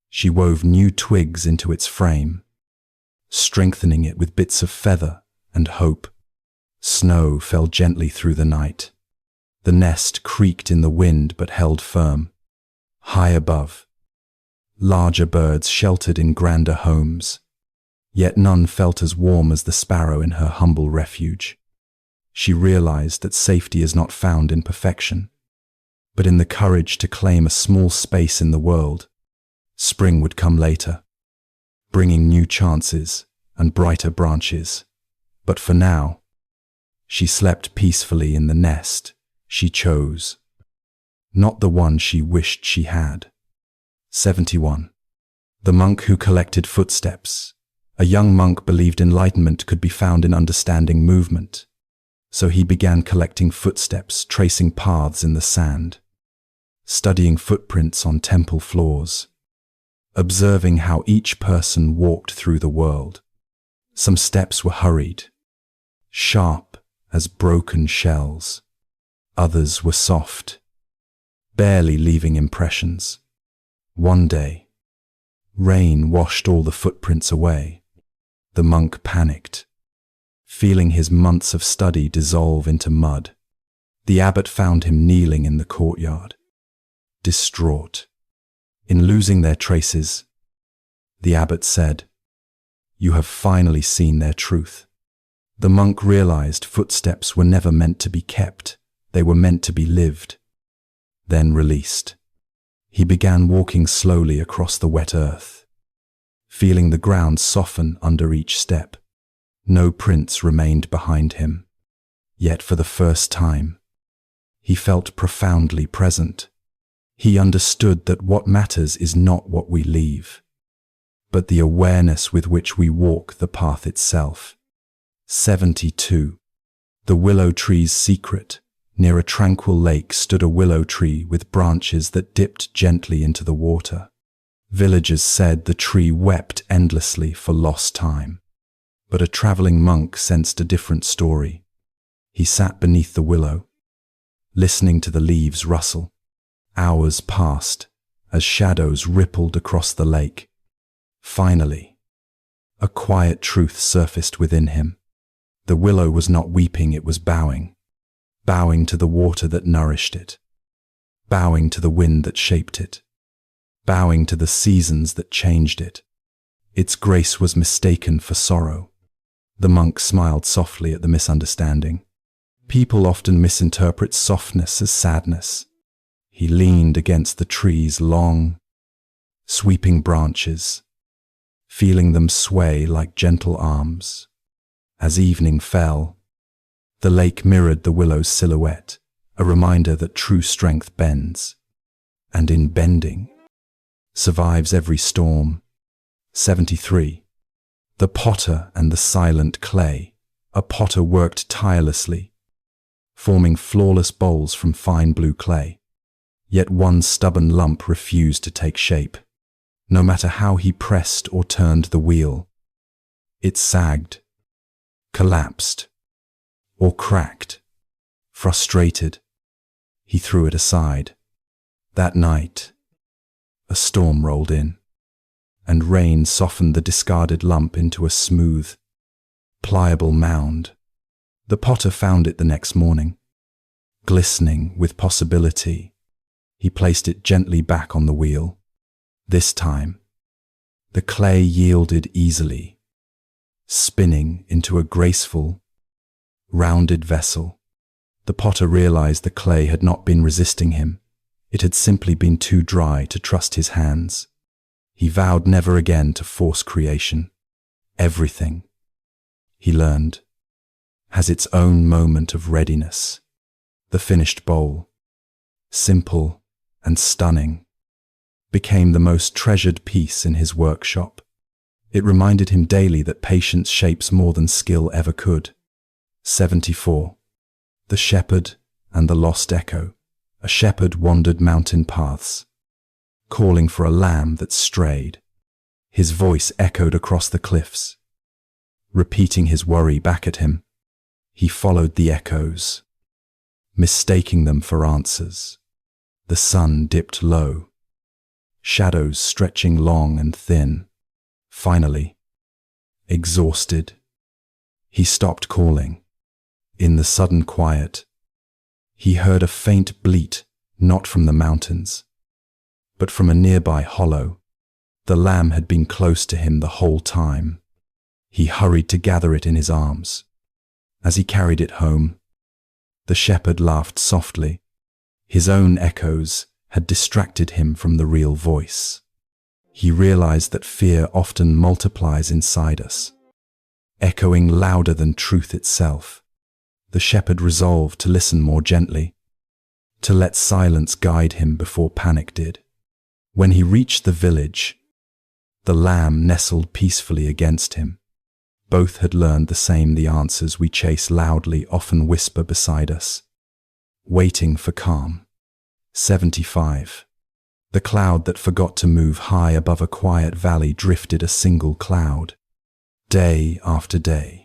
She wove new twigs into its frame, strengthening it with bits of feather and hope. Snow fell gently through the night. The nest creaked in the wind but held firm. High above, larger birds sheltered in grander homes, yet none felt as warm as the sparrow in her humble refuge. She realized that safety is not found in perfection, but in the courage to claim a small space in the world. Spring would come later, bringing new chances and brighter branches. But for now, she slept peacefully in the nest she chose, not the one she wished she had. 71. The monk who collected footsteps. A young monk believed enlightenment could be found in understanding movement, so he began collecting footsteps, tracing paths in the sand, studying footprints on temple floors, observing how each person walked through the world. Some steps were hurried, sharp as broken shells. Others were soft, barely leaving impressions. One day, rain washed all the footprints away. The monk panicked, feeling his months of study dissolve into mud. The abbot found him kneeling in the courtyard, distraught. In losing their traces, the abbot said, "You have finally seen their truth." The monk realized footsteps were never meant to be kept, they were meant to be lived. Then released, he began walking slowly across the wet earth, feeling the ground soften under each step. No prints remained behind him. Yet for the first time, he felt profoundly present. He understood that what matters is not what we leave, but the awareness with which we walk the path itself. 72. The willow tree's secret. Near a tranquil lake stood a willow tree with branches that dipped gently into the water. Villagers said the tree wept endlessly for lost time. But a traveling monk sensed a different story. He sat beneath the willow, listening to the leaves rustle. Hours passed as shadows rippled across the lake. Finally, a quiet truth surfaced within him. The willow was not weeping, it was bowing. Bowing to the water that nourished it, bowing to the wind that shaped it, bowing to the seasons that changed it. Its grace was mistaken for sorrow. The monk smiled softly at the misunderstanding. People often misinterpret softness as sadness. He leaned against the tree's long, sweeping branches, feeling them sway like gentle arms. As evening fell, the lake mirrored the willow's silhouette, a reminder that true strength bends, and in bending, survives every storm. 73. The potter and the silent clay. A potter worked tirelessly, forming flawless bowls from fine blue clay. Yet one stubborn lump refused to take shape. No matter how he pressed or turned the wheel, it sagged, collapsed, or cracked. Frustrated, he threw it aside. That night, a storm rolled in, and rain softened the discarded lump into a smooth, pliable mound. The potter found it the next morning, glistening with possibility. He placed it gently back on the wheel. This time, the clay yielded easily, spinning into a graceful, rounded vessel. The potter realized the clay had not been resisting him. It had simply been too dry to trust his hands. He vowed never again to force creation. Everything, he learned, has its own moment of readiness. The finished bowl, simple and stunning, became the most treasured piece in his workshop. It reminded him daily that patience shapes more than skill ever could. 74. The Shepherd and the Lost Echo. A shepherd wandered mountain paths, calling for a lamb that strayed. His voice echoed across the cliffs, repeating his worry back at him. He followed the echoes, mistaking them for answers. The sun dipped low, shadows stretching long and thin. Finally, exhausted, he stopped calling. In the sudden quiet, he heard a faint bleat, not from the mountains, but from a nearby hollow. The lamb had been close to him the whole time. He hurried to gather it in his arms. As he carried it home, the shepherd laughed softly. His own echoes had distracted him from the real voice. He realized that fear often multiplies inside us, echoing louder than truth itself. The shepherd resolved to listen more gently, to let silence guide him before panic did. When he reached the village, the lamb nestled peacefully against him. Both had learned the same: the answers we chase loudly often whisper beside us, waiting for calm. 75. The cloud that forgot to move. High above a quiet valley drifted a single cloud. Day after day,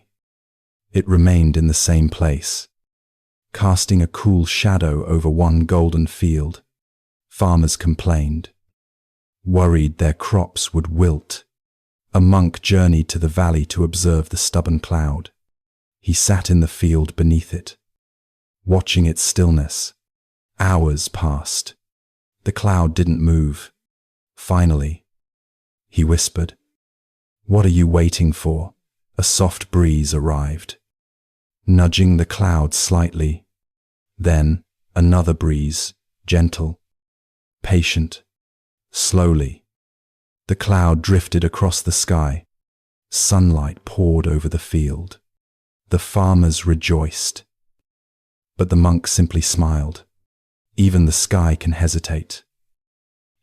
it remained in the same place, casting a cool shadow over one golden field. Farmers complained, worried their crops would wilt. A monk journeyed to the valley to observe the stubborn cloud. He sat in the field beneath it, watching its stillness. Hours passed. The cloud didn't move. Finally, he whispered, "What are you waiting for?" A soft breeze arrived, nudging the cloud slightly. Then another breeze, gentle, patient. Slowly, the cloud drifted across the sky. Sunlight poured over the field. The farmers rejoiced, but the monk simply smiled. Even the sky can hesitate,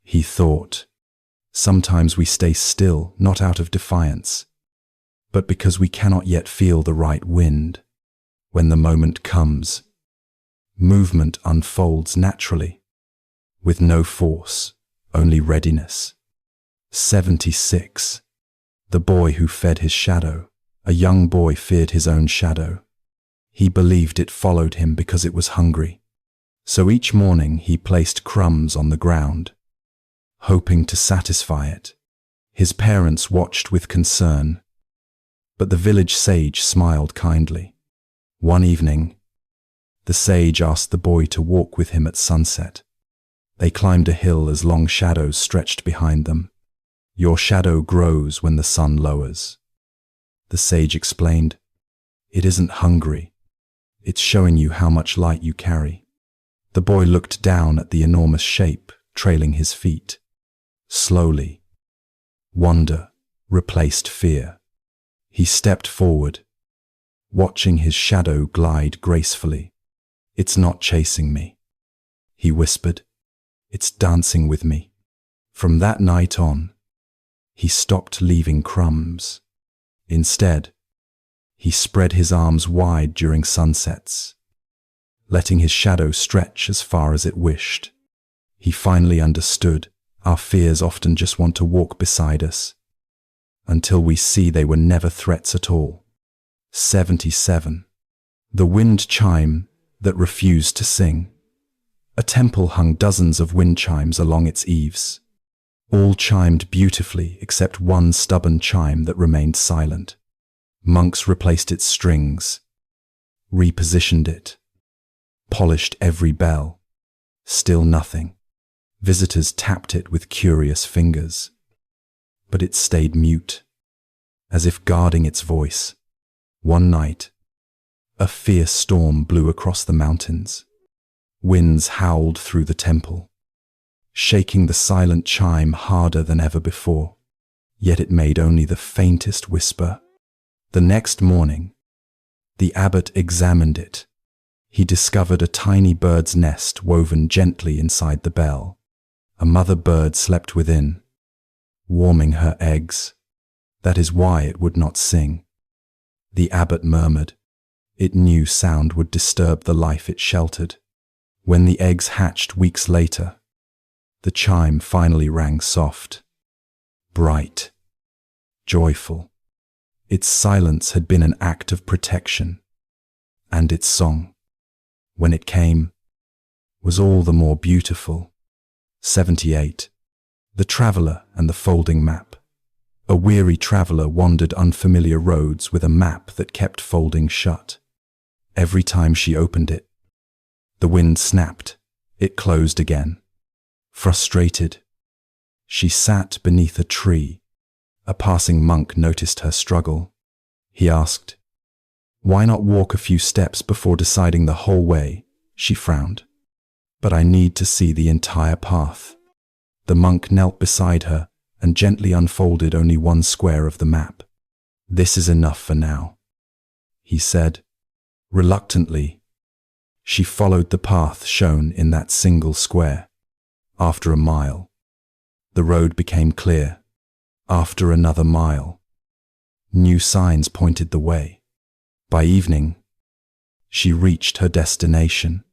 he thought. Sometimes we stay still, not out of defiance, but because we cannot yet feel the right wind. When the moment comes, movement unfolds naturally, with no force, only readiness. 76. The boy who fed his shadow. A young boy feared his own shadow. He believed it followed him because it was hungry. So each morning he placed crumbs on the ground, hoping to satisfy it. His parents watched with concern, but the village sage smiled kindly. One evening, the sage asked the boy to walk with him at sunset. They climbed a hill as long shadows stretched behind them. "Your shadow grows when the sun lowers," the sage explained. "It isn't hungry. It's showing you how much light you carry." The boy looked down at the enormous shape trailing his feet. Slowly, wonder replaced fear. He stepped forward, watching his shadow glide gracefully. "It's not chasing me," he whispered. "It's dancing with me." From that night on, he stopped leaving crumbs. Instead, he spread his arms wide during sunsets, letting his shadow stretch as far as it wished. He finally understood our fears often just want to walk beside us, until we see they were never threats at all. 77. The wind chime that refused to sing. A temple hung dozens of wind chimes along its eaves. All chimed beautifully except one stubborn chime that remained silent. Monks replaced its strings, repositioned it, polished every bell. Still nothing. Visitors tapped it with curious fingers, but it stayed mute, as if guarding its voice. One night, a fierce storm blew across the mountains. Winds howled through the temple, shaking the silent chime harder than ever before. Yet it made only the faintest whisper. The next morning, the abbot examined it. He discovered a tiny bird's nest woven gently inside the bell. A mother bird slept within, warming her eggs. That is why it would not sing. The abbot murmured. It knew sound would disturb the life it sheltered. When the eggs hatched weeks later, the chime finally rang soft, bright, joyful. Its silence had been an act of protection, and its song, when it came, was all the more beautiful. 78. The Traveller and the Folding Map. A weary traveller wandered unfamiliar roads with a map that kept folding shut. Every time she opened it, the wind snapped, it closed again. Frustrated, she sat beneath a tree. A passing monk noticed her struggle. He asked, "Why not walk a few steps before deciding the whole way?" She frowned. "But I need to see the entire path." The monk knelt beside her and gently unfolded only one square of the map. "This is enough for now," he said. Reluctantly, she followed the path shown in that single square. After a mile, the road became clear. After another mile, new signs pointed the way. By evening, she reached her destination.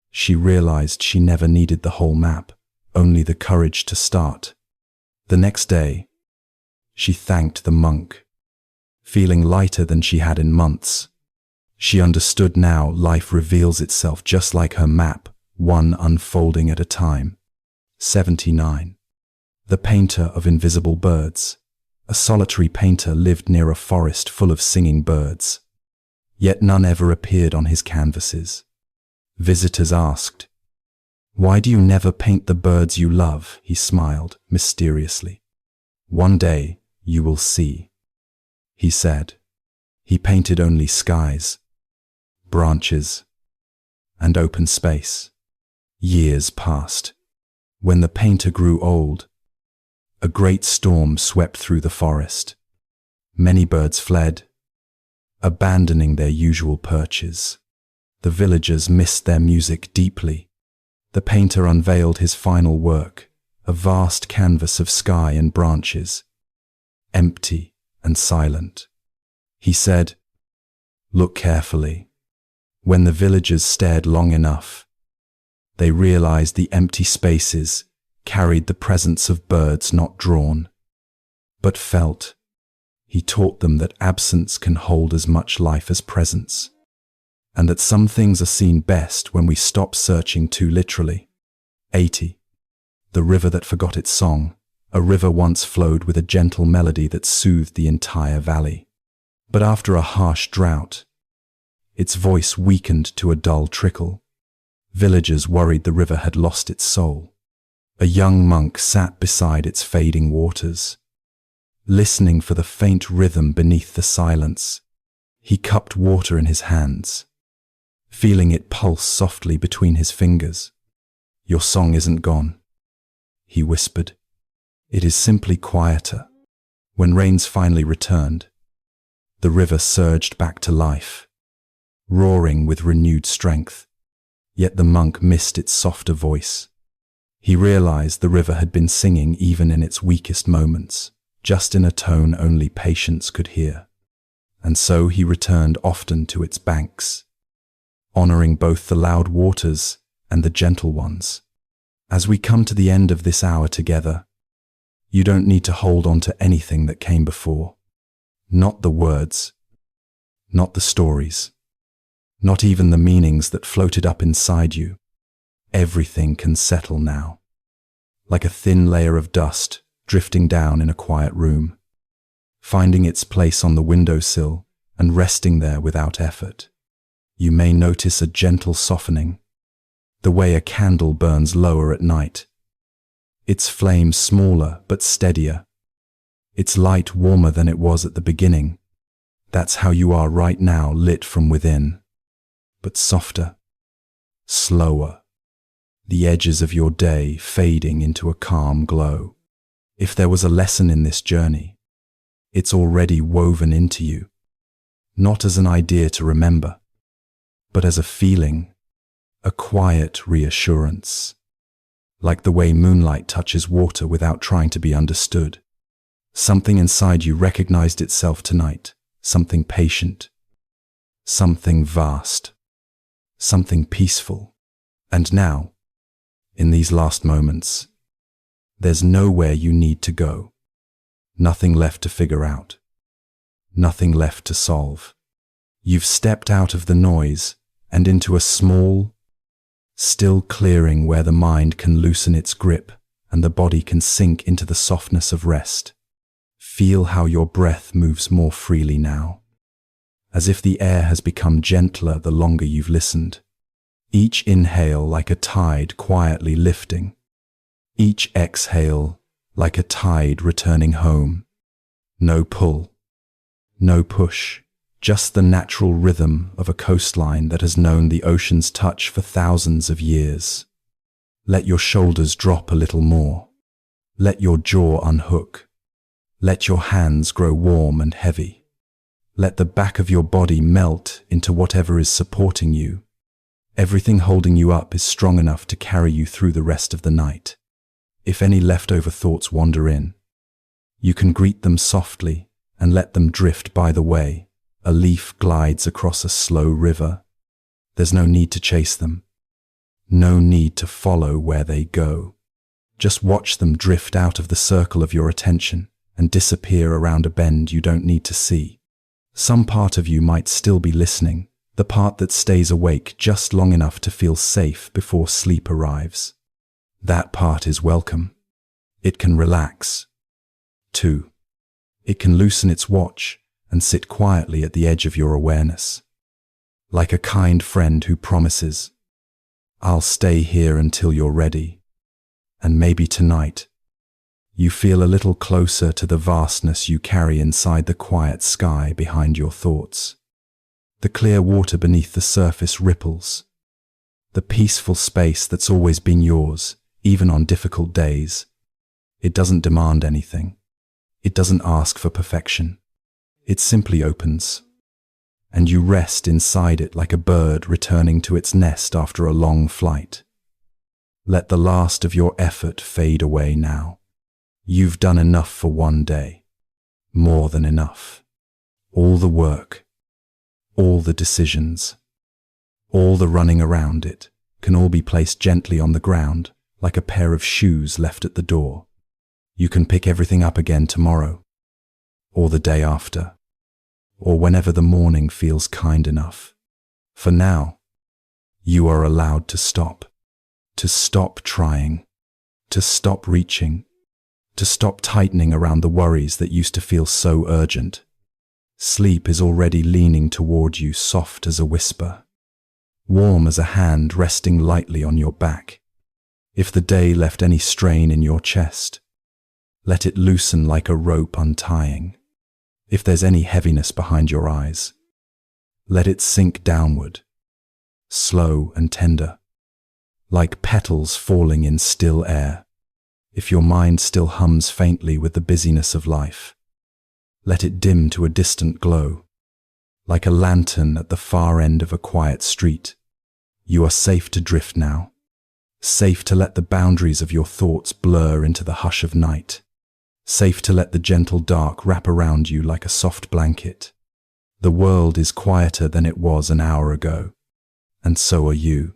She realized she never needed the whole map, only the courage to start. The next day, she thanked the monk, feeling lighter than she had in months. She understood now life reveals itself just like her map, one unfolding at a time. 79. The Painter of Invisible Birds. A solitary painter lived near a forest full of singing birds. Yet none ever appeared on his canvases. Visitors asked, "Why do you never paint the birds you love?" He smiled mysteriously. "One day you will see," he said. He painted only skies, branches, and open space. Years passed. When the painter grew old, a great storm swept through the forest. Many birds fled, abandoning their usual perches. The villagers missed their music deeply. The painter unveiled his final work, a vast canvas of sky and branches, empty and silent. He said, "Look carefully." When the villagers stared long enough, they realized the empty spaces carried the presence of birds not drawn, but felt. He taught them that absence can hold as much life as presence, and that some things are seen best when we stop searching too literally. 80. The River That Forgot Its Song. A river once flowed with a gentle melody that soothed the entire valley. But after a harsh drought, its voice weakened to a dull trickle. Villagers worried the river had lost its soul. A young monk sat beside its fading waters, listening for the faint rhythm beneath the silence. He cupped water in his hands, feeling it pulse softly between his fingers. "Your song isn't gone," he whispered. "It is simply quieter." When rains finally returned, the river surged back to life, roaring with renewed strength. Yet the monk missed its softer voice. He realized the river had been singing even in its weakest moments, just in a tone only patience could hear. And so he returned often to its banks, honoring both the loud waters and the gentle ones. As we come to the end of this hour together, you don't need to hold on to anything that came before. Not the words, not the stories, not even the meanings that floated up inside you. Everything can settle now, like a thin layer of dust drifting down in a quiet room, finding its place on the windowsill and resting there without effort. You may notice a gentle softening, the way a candle burns lower at night, its flame smaller but steadier, its light warmer than it was at the beginning. That's how you are right now, lit from within, but softer, slower, the edges of your day fading into a calm glow. If there was a lesson in this journey, it's already woven into you, not as an idea to remember, but as a feeling, a quiet reassurance, like the way moonlight touches water without trying to be understood. Something inside you recognized itself tonight, something patient, something vast, something peaceful. And now, in these last moments, there's nowhere you need to go, nothing left to figure out, nothing left to solve. You've stepped out of the noise and into a small, still clearing where the mind can loosen its grip and the body can sink into the softness of rest. Feel how your breath moves more freely now, as if the air has become gentler the longer you've listened. Each inhale like a tide quietly lifting, each exhale like a tide returning home. No pull, no push, just the natural rhythm of a coastline that has known the ocean's touch for thousands of years. Let your shoulders drop a little more. Let your jaw unhook. Let your hands grow warm and heavy. Let the back of your body melt into whatever is supporting you. Everything holding you up is strong enough to carry you through the rest of the night. If any leftover thoughts wander in, you can greet them softly and let them drift by the way a leaf glides across a slow river. There's no need to chase them, no need to follow where they go. Just watch them drift out of the circle of your attention and disappear around a bend you don't need to see. Some part of you might still be listening, the part that stays awake just long enough to feel safe before sleep arrives. That part is welcome. It can relax, too. It can loosen its watch and sit quietly at the edge of your awareness, like a kind friend who promises, "I'll stay here until you're ready." And maybe tonight, you feel a little closer to the vastness you carry inside the quiet sky behind your thoughts. The clear water beneath the surface ripples. The peaceful space that's always been yours, even on difficult days. It doesn't demand anything. It doesn't ask for perfection. It simply opens. And you rest inside it like a bird returning to its nest after a long flight. Let the last of your effort fade away now. You've done enough for one day. More than enough. All the work, all the decisions, all the running around it can all be placed gently on the ground like a pair of shoes left at the door. You can pick everything up again tomorrow, or the day after, or whenever the morning feels kind enough. For now, you are allowed to stop trying, to stop reaching, to stop tightening around the worries that used to feel so urgent. Sleep is already leaning toward you, soft as a whisper, warm as a hand resting lightly on your back. If the day left any strain in your chest, let it loosen like a rope untying. If there's any heaviness behind your eyes, let it sink downward, slow and tender, like petals falling in still air. If your mind still hums faintly with the busyness of life, let it dim to a distant glow, like a lantern at the far end of a quiet street. You are safe to drift now, safe to let the boundaries of your thoughts blur into the hush of night, safe to let the gentle dark wrap around you like a soft blanket. The world is quieter than it was an hour ago, and so are you.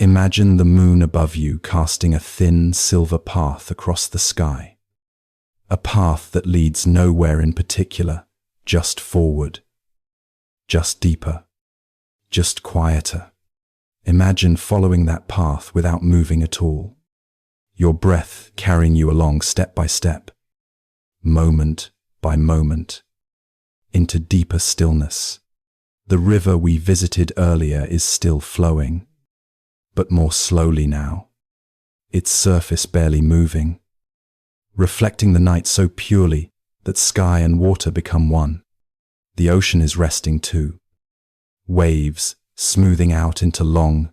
Imagine the moon above you casting a thin silver path across the sky. A path that leads nowhere in particular, just forward, just deeper, just quieter. Imagine following that path without moving at all, your breath carrying you along step by step, moment by moment, into deeper stillness. The river we visited earlier is still flowing, but more slowly now, its surface barely moving, reflecting the night so purely that sky and water become one. The ocean is resting too, waves smoothing out into long,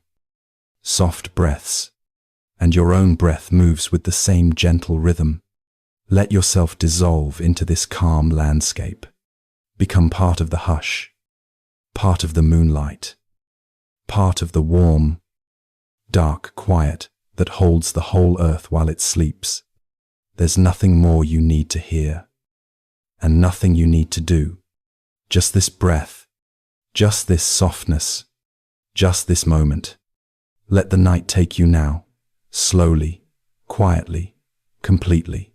soft breaths and your own breath moves with the same gentle rhythm. Let yourself dissolve into this calm landscape. Become part of the hush, part of the moonlight, part of the warm, dark quiet that holds the whole earth while it sleeps. There's nothing more you need to hear, and nothing you need to do. Just this breath, just this softness, just this moment. Let the night take you now, slowly, quietly, completely.